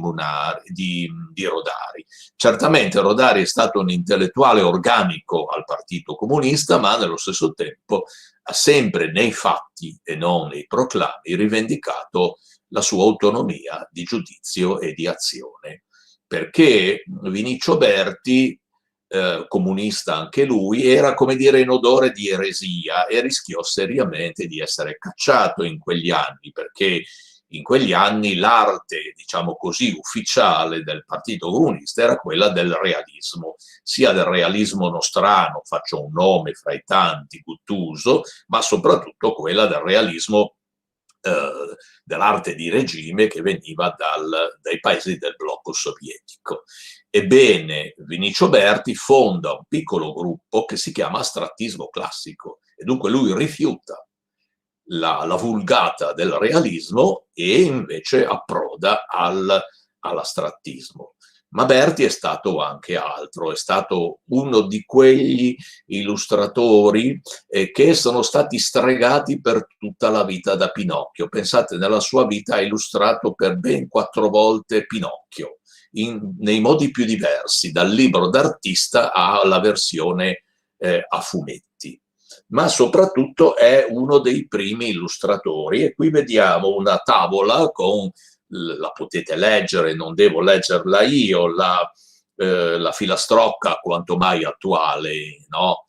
Speaker 4: Rodari. Certamente Rodari è stato un intellettuale organico al Partito Comunista, ma nello stesso tempo ha sempre nei fatti e non nei proclami rivendicato la sua autonomia di giudizio e di azione, perché Vinicio Berti, comunista anche lui, era, come dire, in odore di eresia e rischiò seriamente di essere cacciato in quegli anni, perché in quegli anni l'arte, diciamo così, ufficiale del Partito Comunista era quella del realismo, sia del realismo nostrano, faccio un nome fra i tanti, Guttuso, ma soprattutto quella del realismo dell'arte di regime che veniva dai paesi del blocco sovietico. Ebbene, Vinicio Berti fonda un piccolo gruppo che si chiama Astrattismo Classico e dunque lui rifiuta la vulgata del realismo e invece approda all'astrattismo. Ma Berti è stato anche altro, è stato uno di quegli illustratori che sono stati stregati per tutta la vita da Pinocchio. Pensate, nella sua vita ha illustrato per ben 4 volte Pinocchio, nei modi più diversi, dal libro d'artista alla versione a fumetti. Ma soprattutto è uno dei primi illustratori e qui vediamo una tavola con, la potete leggere, non devo leggerla io, la filastrocca quanto mai attuale, no?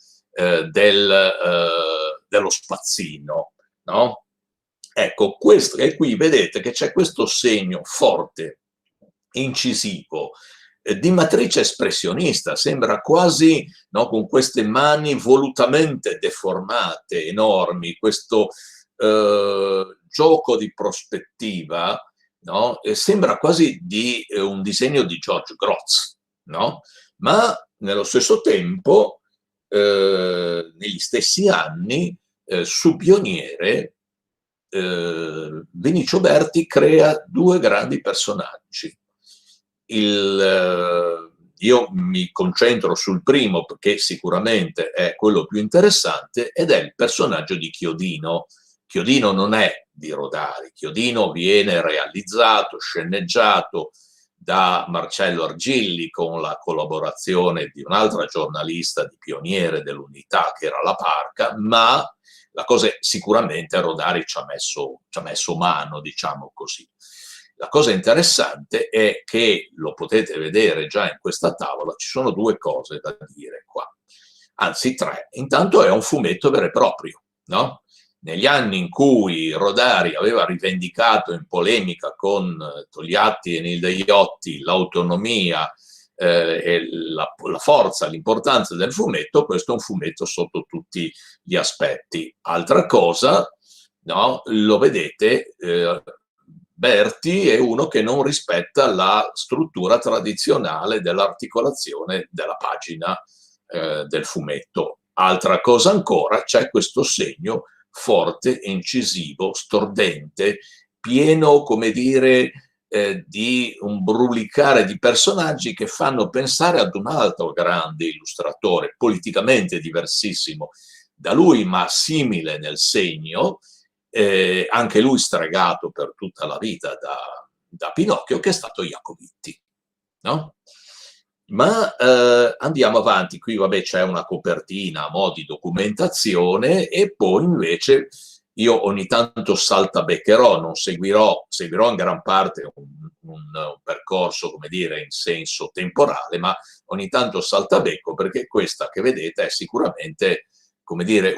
Speaker 4: Dello spazzino, no? Ecco, questo, e qui vedete che c'è questo segno forte, incisivo, di matrice espressionista, sembra quasi, no, con queste mani volutamente deformate, enormi, questo gioco di prospettiva, no? Sembra quasi di un disegno di George Grosz, no? Ma nello stesso tempo, negli stessi anni, su Pioniere, Vinicio Berti crea 2 grandi personaggi. Io mi concentro sul primo perché sicuramente è quello più interessante ed è il personaggio di Chiodino. Chiodino non è di Rodari, Chiodino viene realizzato, sceneggiato da Marcello Argilli con la collaborazione di un'altra giornalista di Pioniere dell'Unità che era la Parca, ma la cosa è, sicuramente Rodari ci ha messo mano, diciamo così. La cosa interessante è che, lo potete vedere già in questa tavola, ci sono 2 cose da dire qua, anzi 3. Intanto è un fumetto vero e proprio, no? Negli anni in cui Rodari aveva rivendicato in polemica con Togliatti e Nilde Iotti l'autonomia e la forza, l'importanza del fumetto, questo è un fumetto sotto tutti gli aspetti. Altra cosa, no? Lo vedete, Berti è uno che non rispetta la struttura tradizionale dell'articolazione della pagina del fumetto. Altra cosa ancora, c'è questo segno forte, incisivo, stordente, pieno, come dire, di un brulicare di personaggi che fanno pensare ad un altro grande illustratore, politicamente diversissimo da lui, ma simile nel segno, anche lui stregato per tutta la vita da Pinocchio, che è stato Jacovitti, no? Ma andiamo avanti, qui vabbè c'è una copertina a mo' di documentazione e poi invece io ogni tanto saltabeccherò, non seguirò in gran parte un percorso, come dire, in senso temporale, ma ogni tanto saltabecco perché questa che vedete è sicuramente, come dire,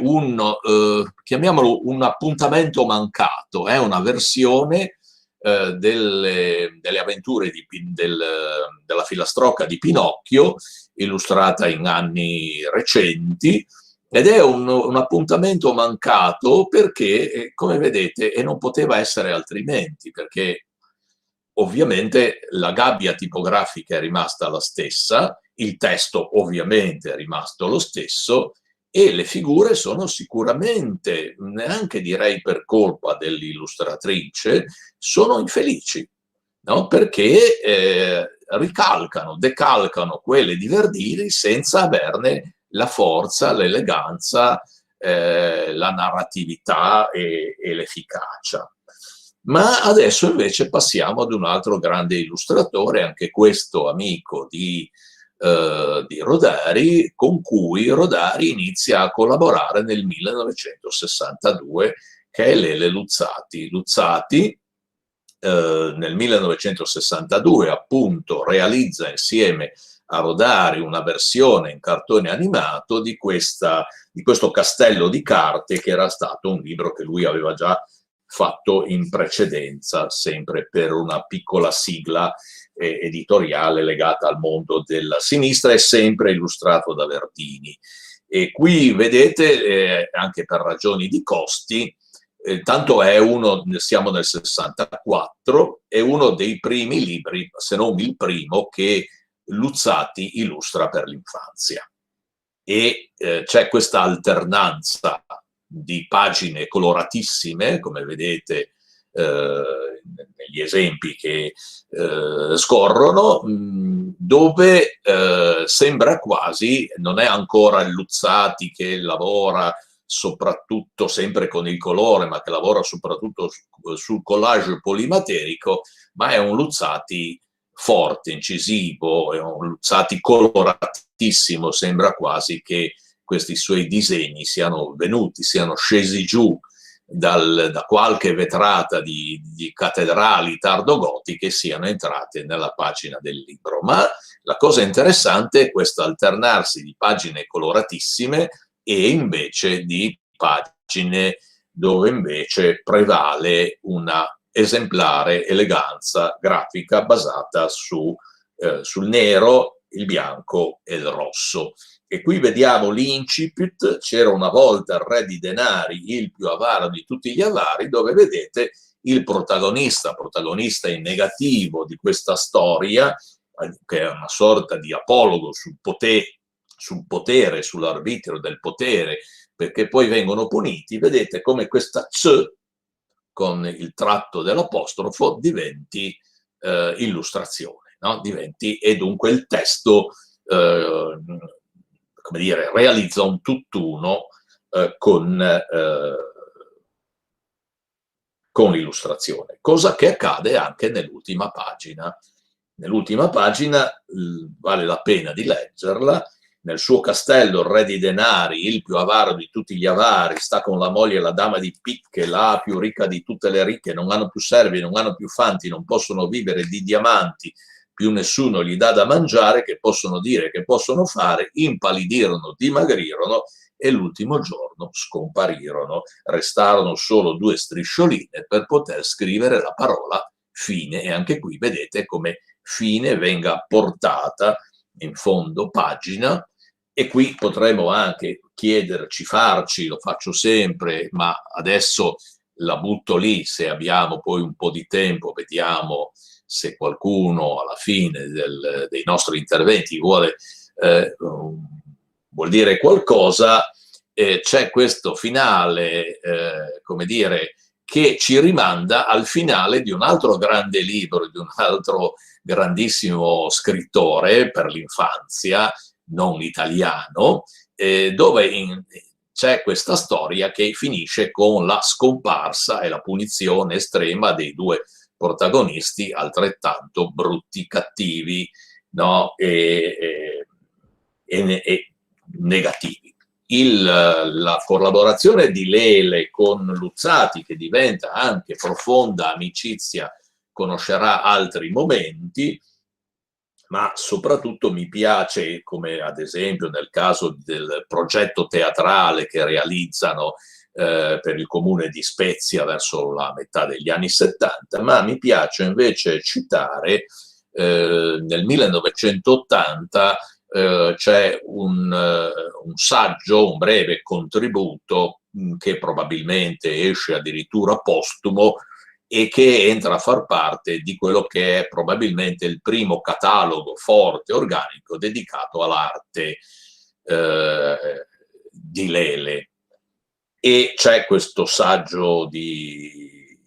Speaker 4: chiamiamolo un appuntamento mancato, è una versione delle avventure della filastrocca di Pinocchio, illustrata in anni recenti, ed è un appuntamento mancato perché, come vedete, e non poteva essere altrimenti, perché ovviamente la gabbia tipografica è rimasta la stessa, il testo ovviamente è rimasto lo stesso, e le figure sono sicuramente, neanche direi per colpa dell'illustratrice, sono infelici, no? Perché decalcano quelle di Verdini senza averne la forza, l'eleganza, la narratività e l'efficacia. Ma adesso invece passiamo ad un altro grande illustratore, anche questo amico di Rodari, con cui Rodari inizia a collaborare nel 1962, che è Lele Luzzati. Luzzati nel 1962 appunto realizza insieme a Rodari una versione in cartone animato di questo Castello di carte, che era stato un libro che lui aveva già fatto in precedenza, sempre per una piccola sigla editoriale legata al mondo della sinistra e sempre illustrato da Verdini. E qui vedete, anche per ragioni di costi, tanto siamo nel 64, è uno dei primi libri, se non il primo, che Luzzati illustra per l'infanzia. E c'è questa alternanza di pagine coloratissime, come vedete negli esempi che scorrono, dove sembra quasi, non è ancora il Luzzati che lavora soprattutto sempre con il colore, ma che lavora soprattutto sul collage polimaterico, ma è un Luzzati forte, incisivo, è un Luzzati coloratissimo, sembra quasi che questi suoi disegni siano scesi giù da qualche vetrata di cattedrali tardogotiche e siano entrate nella pagina del libro. Ma la cosa interessante è questo alternarsi di pagine coloratissime e invece di pagine dove invece prevale una esemplare eleganza grafica basata sul nero, il bianco e il rosso. E qui vediamo l'incipit: c'era una volta il re di denari, il più avaro di tutti gli avari, dove vedete il protagonista in negativo di questa storia, che è una sorta di apologo sul potere, sull'arbitrio del potere, perché poi vengono puniti. Vedete come questa C con il tratto dell'apostrofo diventi illustrazione, no? E dunque il testo come dire, realizza un tutt'uno con l'illustrazione, cosa che accade anche nell'ultima pagina. Nell'ultima pagina vale la pena di leggerla. Nel suo castello il re di denari, il più avaro di tutti gli avari, sta con la moglie la dama di picche, la più ricca di tutte le ricche, non hanno più servi, non hanno più fanti, non possono vivere di diamanti, più nessuno gli dà da mangiare, che possono dire, che possono fare, impallidirono, dimagrirono e l'ultimo giorno scomparirono. Restarono solo 2 striscioline per poter scrivere la parola fine. E anche qui vedete come fine venga portata in fondo pagina. E qui potremo anche farci, lo faccio sempre, ma adesso la butto lì, se abbiamo poi un po' di tempo, vediamo se qualcuno alla fine dei nostri interventi vuol dire qualcosa. C'è questo finale, come dire, che ci rimanda al finale di un altro grande libro, di un altro grandissimo scrittore per l'infanzia, non italiano, dove c'è questa storia che finisce con la scomparsa e la punizione estrema dei 2 protagonisti altrettanto brutti, cattivi, no, e negativi. La collaborazione di Lele con Luzzati, che diventa anche profonda amicizia, conoscerà altri momenti, ma soprattutto mi piace, come ad esempio nel caso del progetto teatrale che realizzano per il comune di Spezia verso la metà degli anni 70, ma mi piace invece citare nel 1980 c'è un saggio, un breve contributo che probabilmente esce addirittura postumo e che entra a far parte di quello che è probabilmente il primo catalogo forte, organico, dedicato all'arte di Lele. E c'è questo saggio di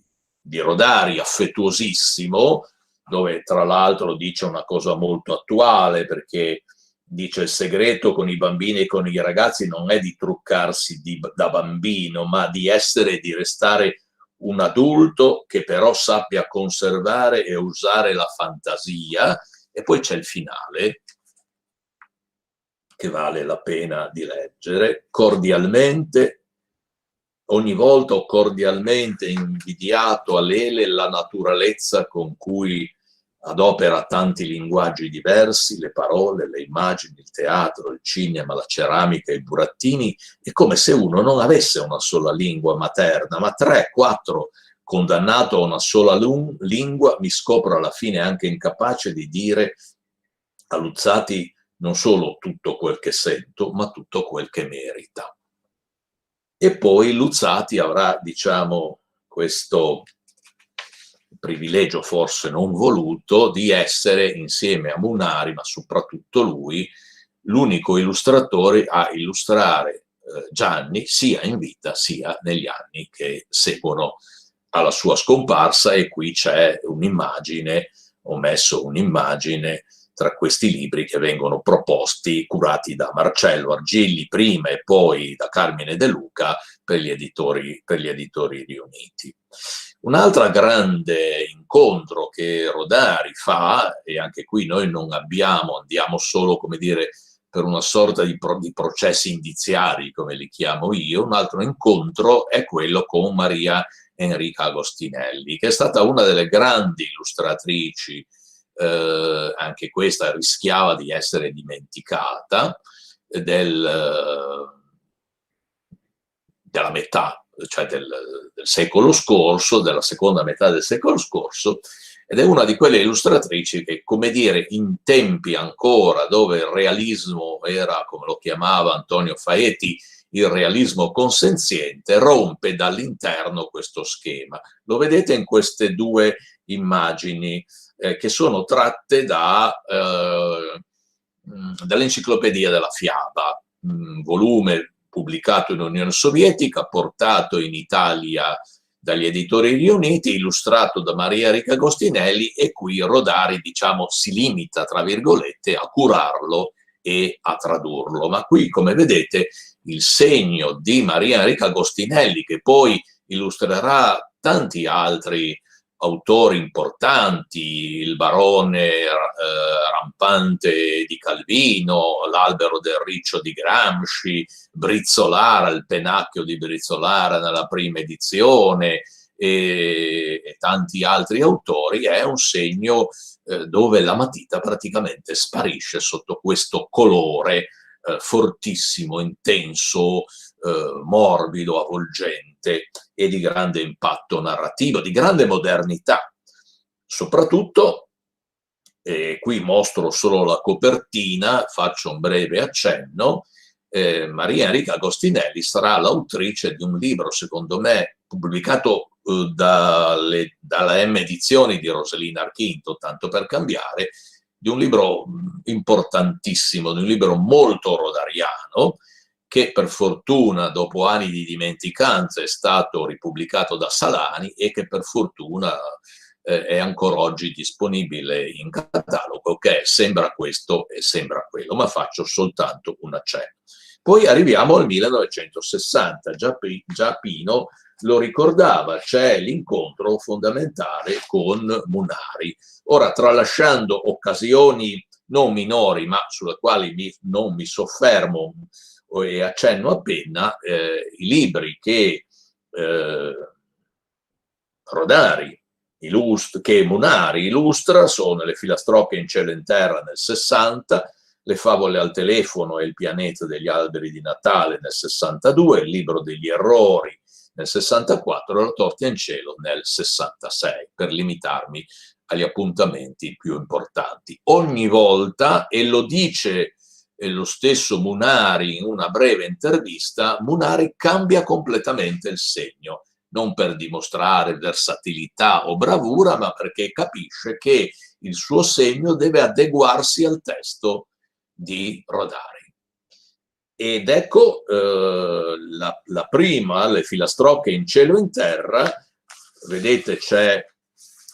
Speaker 4: Rodari, affettuosissimo, dove tra l'altro dice una cosa molto attuale, perché dice: il segreto con i bambini e con i ragazzi non è di truccarsi da bambino, ma di essere e di restare un adulto che però sappia conservare e usare la fantasia. E poi c'è il finale, che vale la pena di leggere: cordialmente, ogni volta ho cordialmente invidiato a Lele la naturalezza con cui adopera tanti linguaggi diversi, le parole, le immagini, il teatro, il cinema, la ceramica, i burattini. È come se uno non avesse una sola lingua materna, ma 3, 4. Condannato a una sola lingua, mi scopro alla fine anche incapace di dire a Luzzati non solo tutto quel che sento, ma tutto quel che merita. E poi Luzzati avrà, diciamo, questo privilegio forse non voluto di essere, insieme a Munari, ma soprattutto lui, l'unico illustratore a illustrare Gianni sia in vita sia negli anni che seguono alla sua scomparsa. E qui c'è un'immagine, ho messo un'immagine tra questi libri che vengono proposti, curati da Marcello Argilli prima e poi da Carmine De Luca per gli editori riuniti. Un altro grande incontro che Rodari fa, e anche qui noi non andiamo solo, come dire, per una sorta di processi indiziari, come li chiamo io, un altro incontro è quello con Maria Enrica Agostinelli, che è stata una delle grandi illustratrici, anche questa rischiava di essere dimenticata, della metà, cioè del secolo scorso, della seconda metà del secolo scorso, ed è una di quelle illustratrici che, come dire, in tempi ancora dove il realismo era, come lo chiamava Antonio Faetti, il realismo consenziente, rompe dall'interno questo schema. Lo vedete in queste due immagini che sono tratte dall'Enciclopedia della Fiaba, un volume pubblicato in Unione Sovietica, portato in Italia dagli editori riuniti, illustrato da Maria Enrica Agostinelli, e qui Rodari, diciamo, si limita, tra virgolette, a curarlo e a tradurlo. Ma qui, come vedete, il segno di Maria Enrica Agostinelli, che poi illustrerà tanti altri autori importanti, il barone rampante di Calvino, l'albero del riccio di Gramsci, Brizzolara, il pennacchio di Brizzolara nella prima edizione, e tanti altri autori, è un segno dove la matita praticamente sparisce sotto questo colore fortissimo, intenso, morbido, avvolgente e di grande impatto narrativo, di grande modernità. Soprattutto, qui mostro solo la copertina, faccio un breve accenno, Maria Enrica Agostinelli sarà l'autrice di un libro, secondo me, pubblicato dalla M Edizioni di Roselina Archinto, tanto per cambiare, di un libro importantissimo, di un libro molto rodariano, che per fortuna dopo anni di dimenticanza è stato ripubblicato da Salani e che per fortuna è ancora oggi disponibile in catalogo, che sembra questo e sembra quello, ma faccio soltanto un accenno. Poi arriviamo al 1960, già Pino lo ricordava, c'è l'incontro fondamentale con Munari. Ora, tralasciando occasioni non minori, ma sulle quali non mi soffermo e accenno appena, i libri che che Munari illustra sono Le filastrocche in cielo e in terra nel 60, Le favole al telefono e Il pianeta degli alberi di Natale nel 62, Il libro degli errori nel 64 e La torta in cielo nel 66, per limitarmi agli appuntamenti più importanti. Ogni volta, e lo dice lo stesso Munari in una breve intervista, Munari cambia completamente il segno, non per dimostrare versatilità o bravura, ma perché capisce che il suo segno deve adeguarsi al testo di Rodari. Ed ecco la prima, Le filastrocche in cielo e in terra, vedete c'è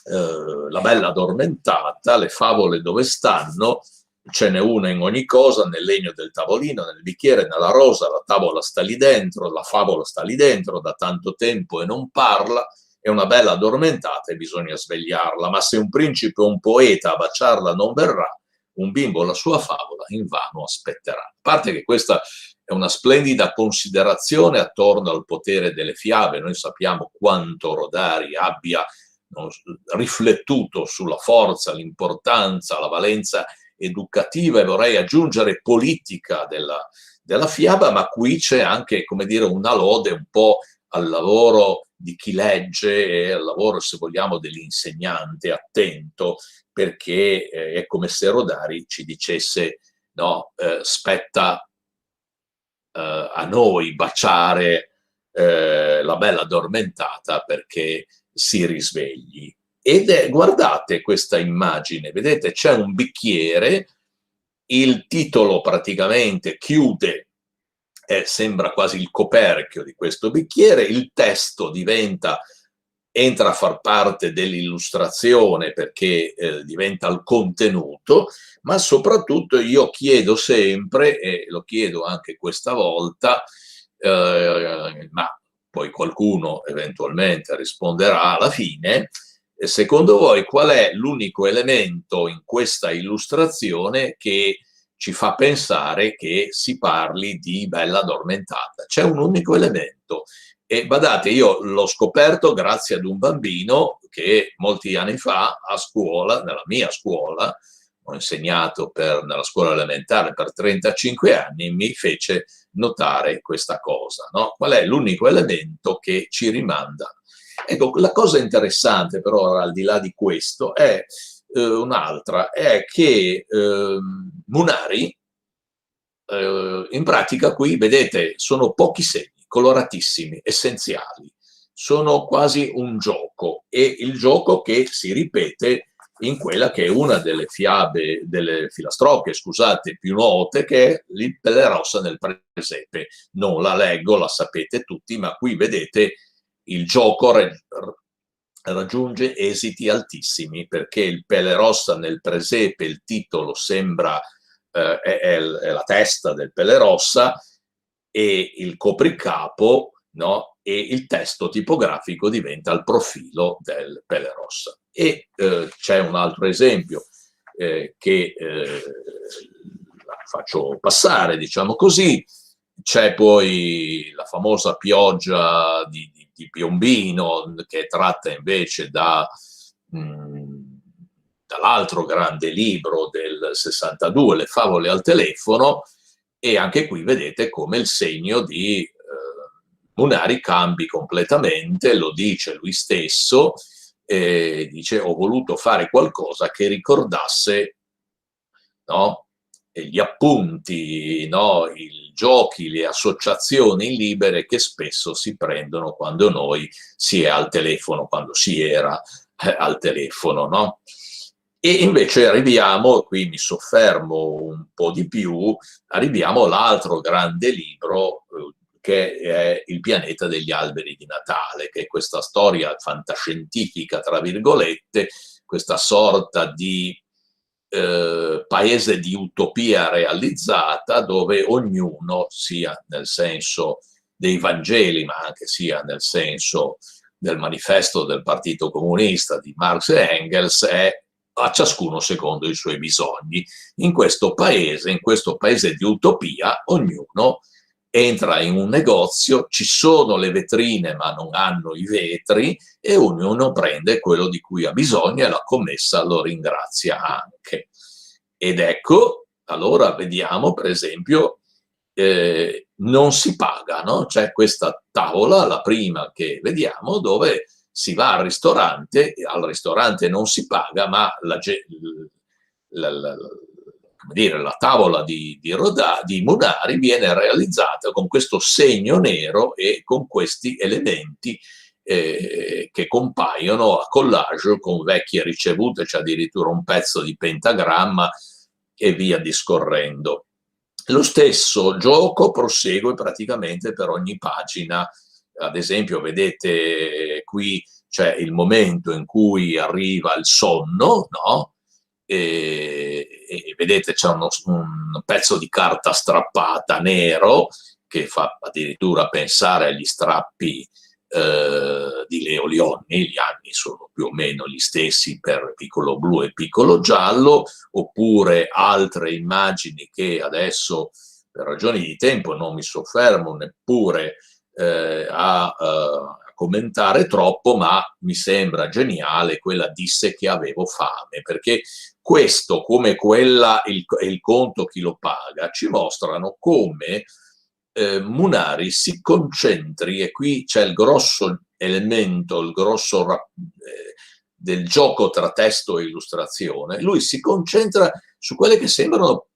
Speaker 4: La bella addormentata, Le favole dove stanno, ce n'è una in ogni cosa, nel legno del tavolino, nel bicchiere, nella rosa, la tavola sta lì dentro, la favola sta lì dentro da tanto tempo e non parla, è una bella addormentata e bisogna svegliarla, ma se un principe o un poeta a baciarla non verrà, un bimbo la sua favola invano aspetterà. A parte che questa è una splendida considerazione attorno al potere delle fiabe, noi sappiamo quanto Rodari abbia riflettuto sulla forza, l'importanza, la valenza educativa e vorrei aggiungere politica della fiaba, ma qui c'è anche, come dire, una lode un po' al lavoro di chi legge e al lavoro, se vogliamo, dell'insegnante attento, perché è come se Rodari ci dicesse no, spetta a noi baciare la bella addormentata perché si risvegli. Ed guardate questa immagine, vedete c'è un bicchiere, il titolo praticamente chiude, sembra quasi il coperchio di questo bicchiere, il testo entra a far parte dell'illustrazione perché diventa il contenuto, ma soprattutto io chiedo sempre, e lo chiedo anche questa volta, ma poi qualcuno eventualmente risponderà alla fine, secondo voi qual è l'unico elemento in questa illustrazione che ci fa pensare che si parli di bella addormentata? C'è un unico elemento e badate, io l'ho scoperto grazie ad un bambino che molti anni fa a scuola, nella mia scuola, ho insegnato nella scuola elementare per 35 anni, mi fece notare questa cosa, no? Qual è l'unico elemento che ci rimanda? Ecco, la cosa interessante però, al di là di questo, è un'altra, è che Munari, in pratica qui, vedete, sono pochi segni, coloratissimi, essenziali, sono quasi un gioco, e il gioco che si ripete in quella che è una delle fiabe, delle filastrocche, scusate, più note, che è Il Pellerossa nel presepe. Non la leggo, la sapete tutti, ma qui vedete il gioco raggiunge esiti altissimi, perché Il Pellerossa nel presepe, il titolo sembra, è la testa del Pellerossa, e il copricapo, no? E il testo tipografico diventa il profilo del Pellerossa. E c'è un altro esempio che faccio passare, diciamo così, c'è poi la famosa pioggia di Piombino, che è tratta invece dall'altro grande libro del 62, Le favole al telefono, e anche qui vedete come il segno di Munari cambi completamente, lo dice lui stesso, dice ho voluto fare qualcosa che ricordasse, no, gli appunti, no, i giochi, le associazioni libere che spesso si prendono quando noi si è al telefono, quando si era al telefono, no? E invece arriviamo, qui mi soffermo un po' di più, arriviamo all'altro grande libro che è Il pianeta degli alberi di Natale, che è questa storia fantascientifica, tra virgolette, questa sorta di paese di utopia realizzata, dove ognuno, sia nel senso dei Vangeli, ma anche sia nel senso del manifesto del Partito Comunista di Marx e Engels, è a ciascuno secondo i suoi bisogni. In questo paese di utopia, ognuno entra in un negozio, ci sono le vetrine ma non hanno i vetri e ognuno prende quello di cui ha bisogno e la commessa lo ringrazia anche. Ed ecco, allora vediamo per esempio, non si paga, no? C'è questa tavola, la prima che vediamo, dove si va al ristorante non si paga, ma la tavola di Munari viene realizzata con questo segno nero e con questi elementi che compaiono a collage con vecchie ricevute, c'è addirittura un pezzo di pentagramma e via discorrendo. Lo stesso gioco prosegue praticamente per ogni pagina. Ad esempio, vedete qui c'è il momento in cui arriva il sonno, no? E vedete c'è un pezzo di carta strappata nero che fa addirittura pensare agli strappi di Leo Lionni. Gli anni sono più o meno gli stessi per Piccolo Blu e Piccolo Giallo, oppure altre immagini che adesso per ragioni di tempo non mi soffermo neppure a commentare troppo, ma mi sembra geniale quella "disse che avevo fame", perché questo, come quella il conto chi lo paga, ci mostrano come Munari si concentri, e qui c'è il grosso elemento, il grosso del gioco tra testo e illustrazione. Lui si concentra su quelle che sembrano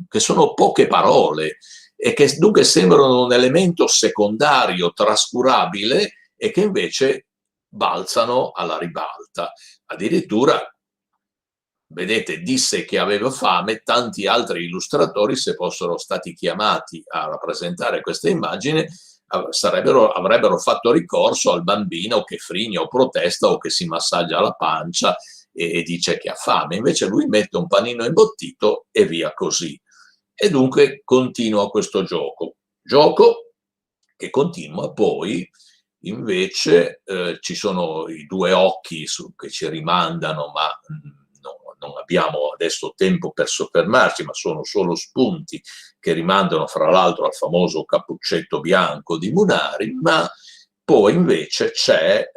Speaker 4: che sono poche parole e che dunque sembrano un elemento secondario, trascurabile, e che invece balzano alla ribalta. Addirittura, vedete, disse che aveva fame, tanti altri illustratori, se fossero stati chiamati a rappresentare questa immagine, avrebbero fatto ricorso al bambino che frigna o protesta o che si massaggia la pancia e dice che ha fame. Invece lui mette un panino imbottito e via così. E dunque continua questo gioco che continua poi. Invece ci sono i due occhi che ci rimandano, ma non abbiamo adesso tempo per soffermarci, ma sono solo spunti che rimandano fra l'altro al famoso cappuccetto bianco di Munari. Ma poi invece c'è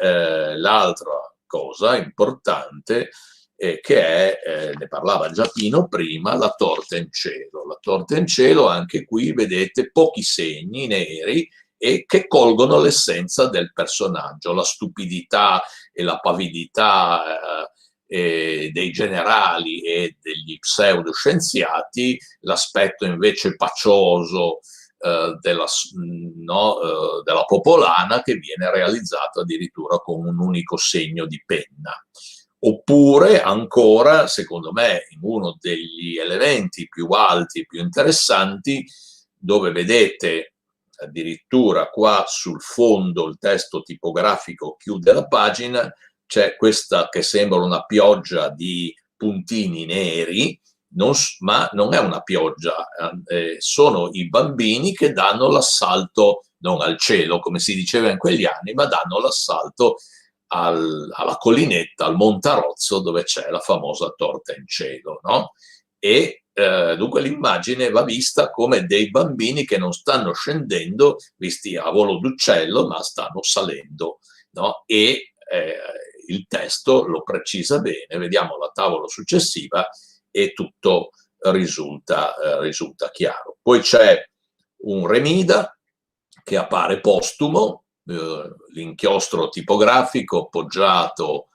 Speaker 4: l'altra cosa importante, che è, ne parlava già Pino prima, la torta in cielo. La torta in cielo, anche qui vedete pochi segni neri e che colgono l'essenza del personaggio, la stupidità e la pavidità dei generali e degli pseudoscienziati, l'aspetto invece pacioso della popolana, che viene realizzato addirittura con un unico segno di penna. Oppure ancora, secondo me, in uno degli elementi più alti, più interessanti, dove vedete addirittura qua sul fondo il testo tipografico chiude la pagina, c'è questa che sembra una pioggia di puntini neri, ma non è una pioggia, sono i bambini che danno l'assalto, non al cielo come si diceva in quegli anni, ma danno l'assalto alla collinetta, al Montarozzo, dove c'è la famosa torta in cielo, no? E dunque l'immagine va vista come dei bambini che non stanno scendendo visti a volo d'uccello, ma stanno salendo, no? E il testo lo precisa bene, vediamo la tavola successiva e tutto risulta chiaro. Poi c'è un Remida che appare postumo, l'inchiostro tipografico poggiato,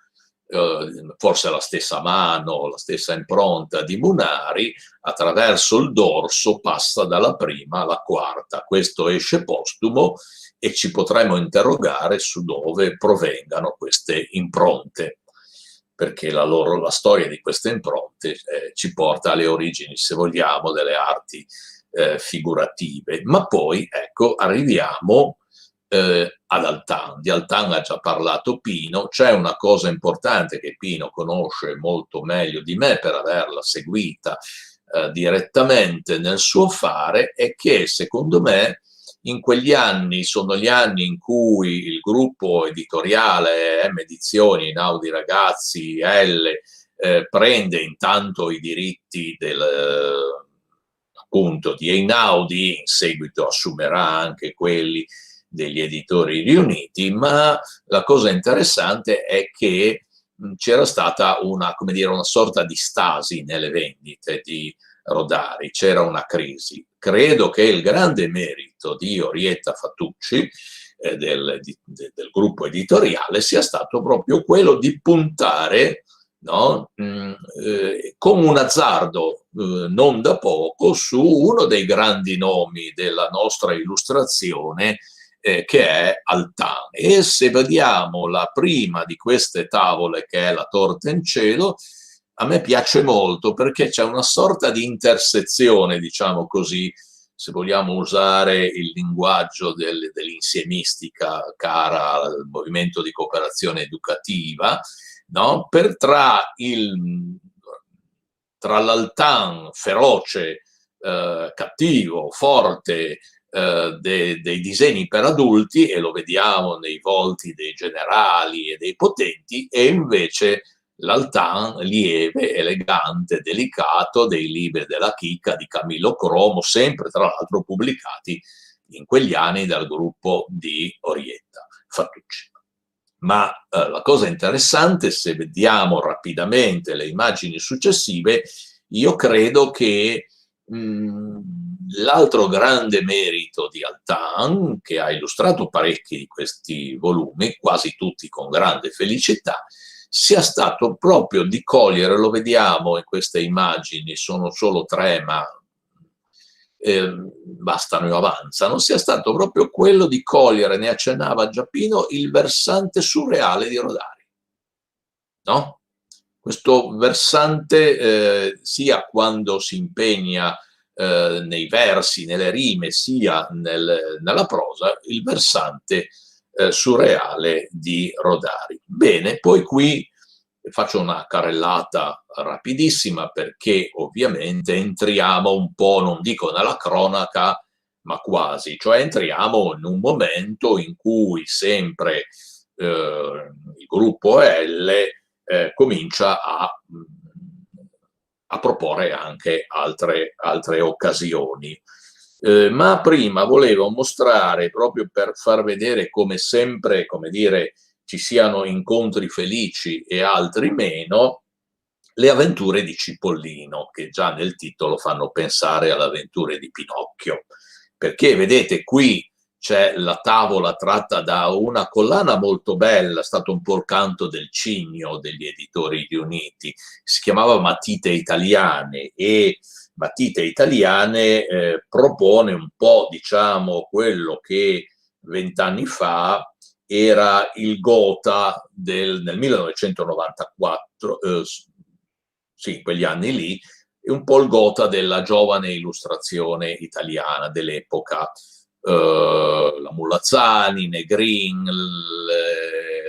Speaker 4: forse la stessa mano, la stessa impronta di Munari, attraverso il dorso passa dalla prima alla quarta. Questo esce postumo e ci potremo interrogare su dove provengano queste impronte, perché la storia di queste impronte ci porta alle origini, se vogliamo, delle arti figurative. Ma poi, ecco, arriviamo ad Altan. Di Altan ha già parlato Pino. C'è una cosa importante che Pino conosce molto meglio di me per averla seguita direttamente nel suo fare, è che secondo me in quegli anni sono gli anni in cui il gruppo editoriale M Edizioni, Einaudi Ragazzi, L, prende intanto i diritti appunto di Einaudi, in seguito assumerà anche quelli degli editori riuniti, ma la cosa interessante è che c'era stata come dire, una sorta di stasi nelle vendite di Rodari, c'era una crisi. Credo che il grande merito di Orietta Fattucci, del gruppo editoriale, sia stato proprio quello di puntare, no, con un azzardo non da poco, su uno dei grandi nomi della nostra illustrazione, che è Altan. E se vediamo la prima di queste tavole, che è La torta in cielo, a me piace molto perché c'è una sorta di intersezione, diciamo così, se vogliamo usare il linguaggio dell'insiemistica cara al movimento di cooperazione educativa, no? Tra l'Altan feroce, cattivo, forte, dei disegni per adulti, e lo vediamo nei volti dei generali e dei potenti, e invece l'Altan lieve, elegante, delicato dei libri della chicca di Camillo Cromo, sempre tra l'altro pubblicati in quegli anni dal gruppo di Orietta Fattucci. Ma la cosa interessante, se vediamo rapidamente le immagini successive, io credo che l'altro grande merito di Altan, che ha illustrato parecchi di questi volumi, quasi tutti con grande felicità, sia stato proprio di cogliere, lo vediamo in queste immagini, sono solo 3, ma bastano e avanzano, sia stato proprio quello di cogliere, ne accennava Giappino, il versante surreale di Rodari, no? Questo versante, sia quando si impegna nei versi, nelle rime, sia nella prosa, il versante surreale di Rodari. Bene, poi qui faccio una carrellata rapidissima, perché ovviamente entriamo un po', non dico nella cronaca, ma quasi, cioè entriamo in un momento in cui sempre il gruppo L comincia a proporre anche altre occasioni. Ma prima volevo mostrare, proprio per far vedere come sempre, come dire, ci siano incontri felici e altri meno, le avventure di Cipollino, che già nel titolo fanno pensare alle avventure di Pinocchio, perché vedete qui c'è la tavola tratta da una collana molto bella, è stato un po' il canto del cigno degli editori riuniti, si chiamava Matite Italiane, e Matite Italiane propone un po', diciamo, quello che 20 anni fa era il Gotha nel 1994, sì, in quegli anni lì, è un po' il Gotha della giovane illustrazione italiana dell'epoca. La Mulazzani, Negrin,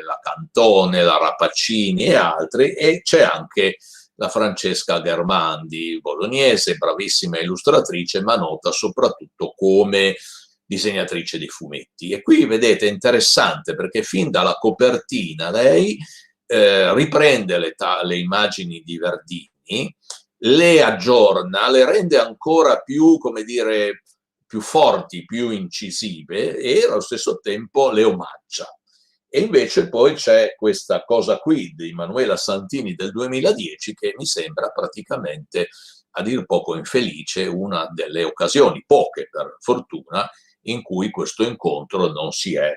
Speaker 4: la Cantone, la Rappaccini e altri, e c'è anche la Francesca Germandi, bolognese, bravissima illustratrice, ma nota soprattutto come disegnatrice di fumetti. E qui vedete, è interessante, perché fin dalla copertina lei riprende le immagini di Verdini, le aggiorna, le rende ancora più, come dire, più forti, più incisive, e allo stesso tempo le omaggia. E invece poi c'è questa cosa qui di Manuela Santini del 2010, che mi sembra praticamente, a dir poco infelice, una delle occasioni, poche per fortuna, in cui questo incontro non si è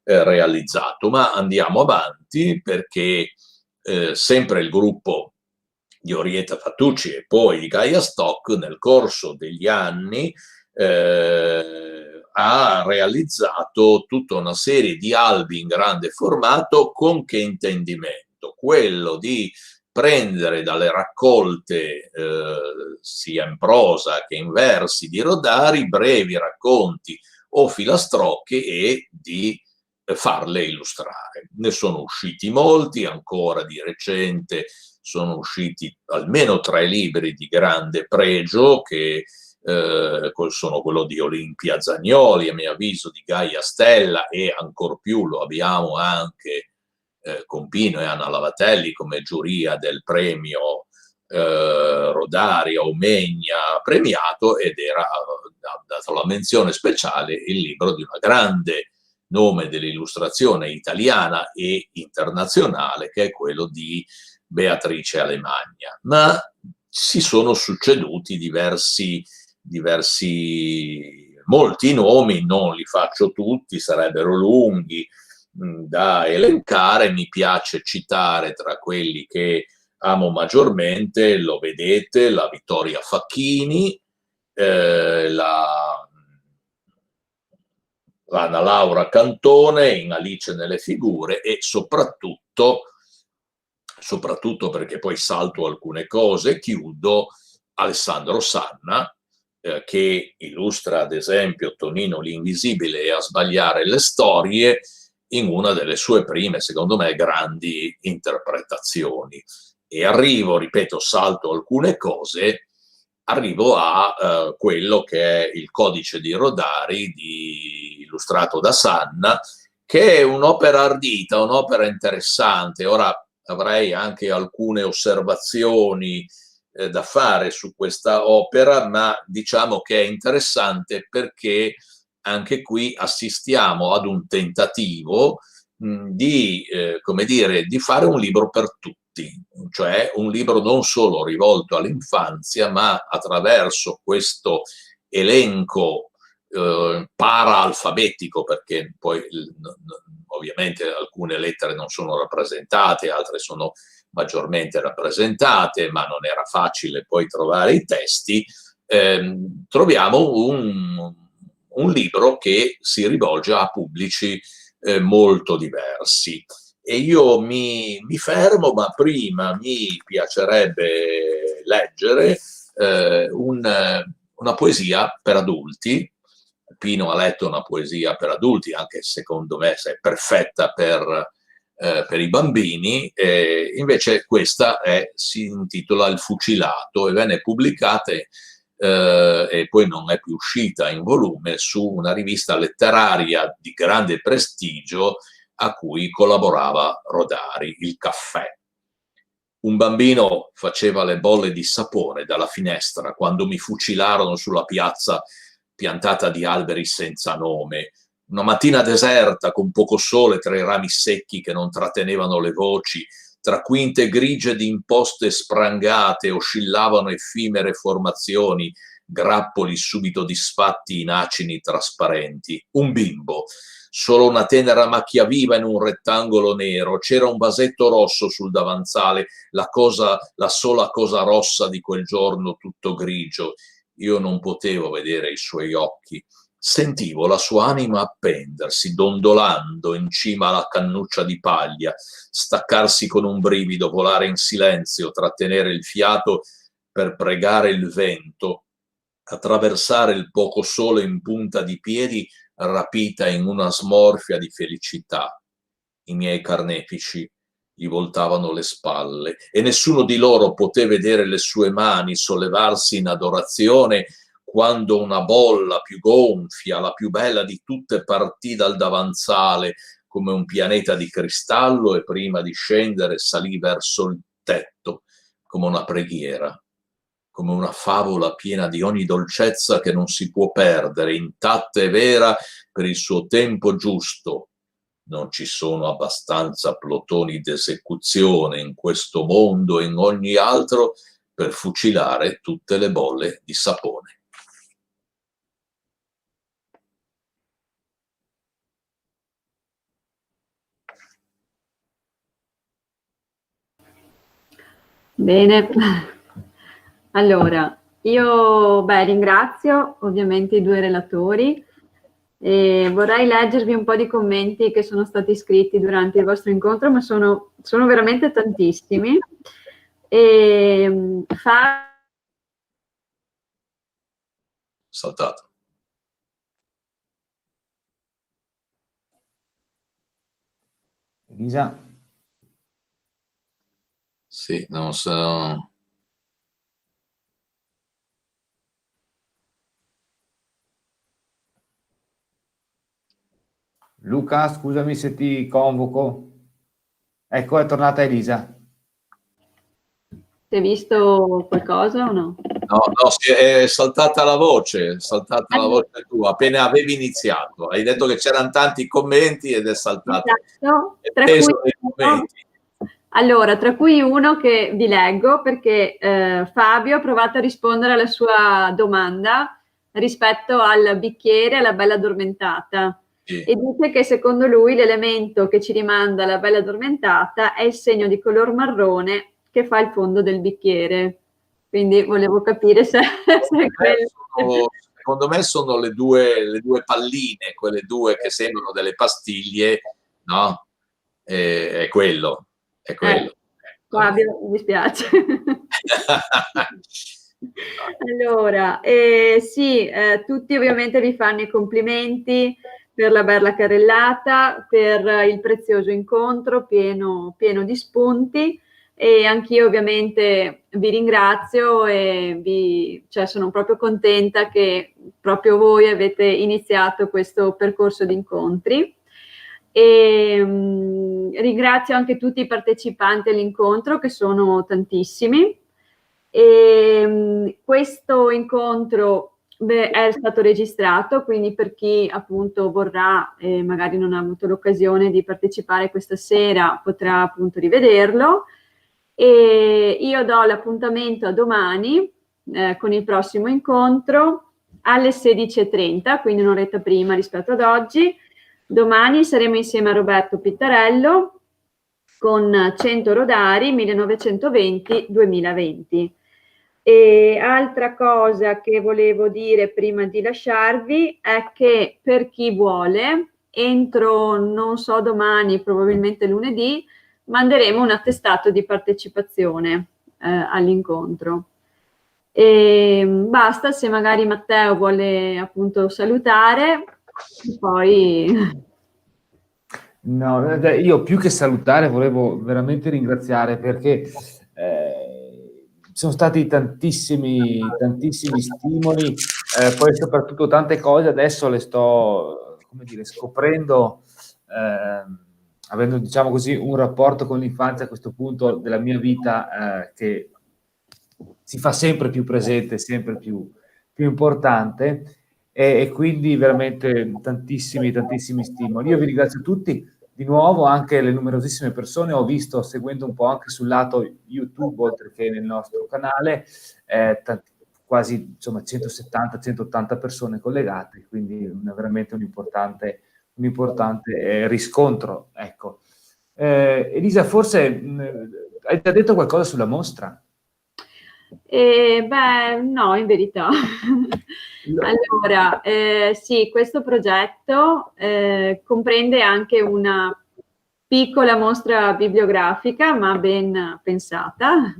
Speaker 4: realizzato. Ma andiamo avanti, perché sempre il gruppo di Orietta Fattucci e poi di Gaia Stock, nel corso degli anni, ha realizzato tutta una serie di albi in grande formato, con che intendimento? Quello di prendere dalle raccolte, sia in prosa che in versi, di Rodari, brevi racconti o filastrocche, e di farle illustrare. Ne sono usciti molti, ancora di recente sono usciti almeno 3 libri di grande pregio, che sono quello di Olimpia Zagnoli, a mio avviso, di Gaia Stella, e ancor più lo abbiamo anche con Pino e Anna Lavatelli come giuria del premio Rodari Omegna premiato, ed era dato la menzione speciale il libro di una grande nome dell'illustrazione italiana e internazionale, che è quello di Beatrice Alemagna. Ma si sono succeduti molti nomi, non li faccio tutti, sarebbero lunghi da elencare. Mi piace citare tra quelli che amo maggiormente, lo vedete, la Vittoria Facchini, l'Anna Laura Cantone in Alice nelle figure, e soprattutto perché poi salto alcune cose, chiudo, Alessandro Sanna, che illustra ad esempio Tonino l'Invisibile e A sbagliare le storie, in una delle sue prime, secondo me, grandi interpretazioni. E arrivo, ripeto, salto alcune cose, arrivo a quello che è il Codice di Rodari, illustrato da Sanna, che è un'opera ardita, un'opera interessante. Ora avrei anche alcune osservazioni da fare su questa opera, ma diciamo che è interessante perché anche qui assistiamo ad un tentativo come dire, di fare un libro per tutti, cioè un libro non solo rivolto all'infanzia, ma attraverso questo elenco para-alfabetico, perché poi ovviamente alcune lettere non sono rappresentate, altre sono maggiormente rappresentate, ma non era facile poi trovare i testi. Troviamo un libro che si rivolge a pubblici molto diversi. E io mi fermo, ma prima mi piacerebbe leggere una poesia per adulti. Pino ha letto una poesia per adulti, anche secondo me è perfetta per i bambini, invece questa si intitola Il fucilato e venne pubblicata e poi non è più uscita in volume, su una rivista letteraria di grande prestigio a cui collaborava Rodari, Il Caffè. Un bambino faceva le bolle di sapone dalla finestra quando mi fucilarono sulla piazza piantata di alberi senza nome. Una mattina deserta, con poco sole tra i rami secchi che non trattenevano le voci, tra quinte grigie di imposte sprangate oscillavano effimere formazioni, grappoli subito disfatti in acini trasparenti. Un bimbo, solo una tenera macchia viva in un rettangolo nero, c'era un vasetto rosso sul davanzale, la sola cosa rossa di quel giorno tutto grigio. Io non potevo vedere i suoi occhi. Sentivo la sua anima appendersi, dondolando in cima alla cannuccia di paglia, staccarsi con un brivido, volare in silenzio, trattenere il fiato per pregare il vento, attraversare il poco sole in punta di piedi, rapita in una smorfia di felicità. I miei carnefici gli voltavano le spalle e nessuno di loro poté vedere le sue mani sollevarsi in adorazione quando una bolla più gonfia, la più bella di tutte, partì dal davanzale come un pianeta di cristallo e prima di scendere salì verso il tetto come una preghiera, come una favola piena di ogni dolcezza che non si può perdere, intatta e vera per il suo tempo giusto. Non ci sono abbastanza plotoni d'esecuzione in questo mondo e in ogni altro per fucilare tutte le bolle di sapone.
Speaker 3: Bene, allora io ringrazio ovviamente i due relatori e vorrei leggervi un po' di commenti che sono stati scritti durante il vostro incontro, ma sono veramente tantissimi. E
Speaker 4: Saltato.
Speaker 1: Elisa?
Speaker 4: Sì, non so.
Speaker 1: Luca, scusami se ti convoco. Ecco, è tornata Elisa.
Speaker 3: Si è visto qualcosa o no?
Speaker 4: No, è saltata la voce tua, appena avevi iniziato. Hai detto che c'erano tanti commenti ed è saltato.
Speaker 3: Esatto, tra cui uno che vi leggo perché Fabio ha provato a rispondere alla sua domanda rispetto al bicchiere, alla bella addormentata. Sì. E dice che secondo lui l'elemento che ci rimanda alla bella addormentata è il segno di color marrone che fa il fondo del bicchiere. Quindi volevo capire se è quello.
Speaker 4: Secondo me sono le due palline, quelle due che sembrano delle pastiglie, no? È quello.
Speaker 3: Fabio, mi dispiace. Allora, sì, tutti ovviamente vi fanno i complimenti per la bella carrellata, per il prezioso incontro pieno di spunti, e anch'io ovviamente vi ringrazio e cioè, sono proprio contenta che proprio voi avete iniziato questo percorso di incontri. E ringrazio anche tutti i partecipanti all'incontro, che sono tantissimi. E questo incontro è stato registrato, quindi per chi appunto vorrà e magari non ha avuto l'occasione di partecipare questa sera potrà appunto rivederlo. E io do l'appuntamento a domani con il prossimo incontro alle 16:30, quindi un'oretta prima rispetto ad oggi. Domani saremo insieme a Roberto Pittarello con 100 Rodari 1920-2020. E altra cosa che volevo dire prima di lasciarvi è che per chi vuole, entro, non so, domani, probabilmente lunedì, manderemo un attestato di partecipazione all'incontro. E basta, se magari Matteo vuole appunto salutare, poi...
Speaker 1: No, io più che salutare volevo veramente ringraziare, perché sono stati tantissimi stimoli, poi soprattutto tante cose adesso le sto, come dire, scoprendo, avendo, diciamo così, un rapporto con l'infanzia a questo punto della mia vita che si fa sempre più presente, sempre più importante, e quindi veramente tantissimi stimoli. Io vi ringrazio tutti di nuovo, anche le numerosissime persone ho visto, seguendo un po' anche sul lato YouTube oltre che nel nostro canale, quasi insomma 170-180 persone collegate, quindi veramente un importante riscontro, ecco. Elisa, forse hai già detto qualcosa sulla mostra?
Speaker 3: Beh, no, in verità. Allora, sì, questo progetto comprende anche una piccola mostra bibliografica, ma ben pensata.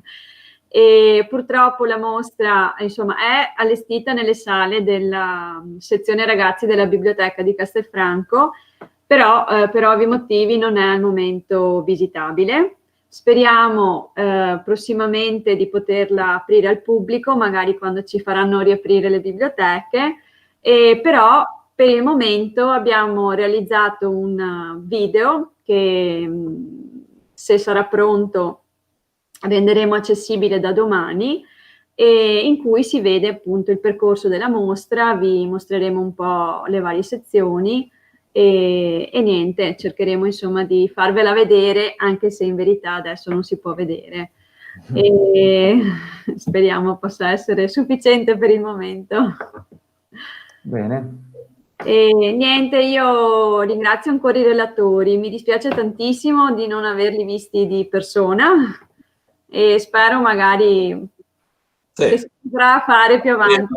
Speaker 3: E purtroppo la mostra, insomma, è allestita nelle sale della sezione ragazzi della biblioteca di Castelfranco, però per ovvi motivi non è al momento visitabile. Speriamo prossimamente di poterla aprire al pubblico, magari quando ci faranno riaprire le biblioteche, però per il momento abbiamo realizzato un video che, se sarà pronto, renderemo accessibile da domani, e in cui si vede appunto il percorso della mostra. Vi mostreremo un po' le varie sezioni e niente, cercheremo insomma di farvela vedere, anche se in verità adesso non si può vedere. E speriamo possa essere sufficiente per il momento.
Speaker 1: Bene.
Speaker 3: E niente, io ringrazio ancora i relatori, mi dispiace tantissimo di non averli visti di persona e spero magari che si potrà fare più avanti.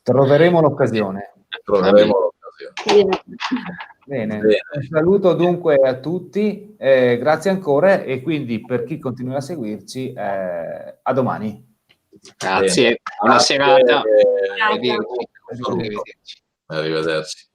Speaker 1: Troveremo l'occasione. Bene. Un saluto dunque a tutti, grazie ancora, e quindi per chi continua a seguirci, a domani.
Speaker 2: Grazie, buona serata.
Speaker 4: Arrivederci.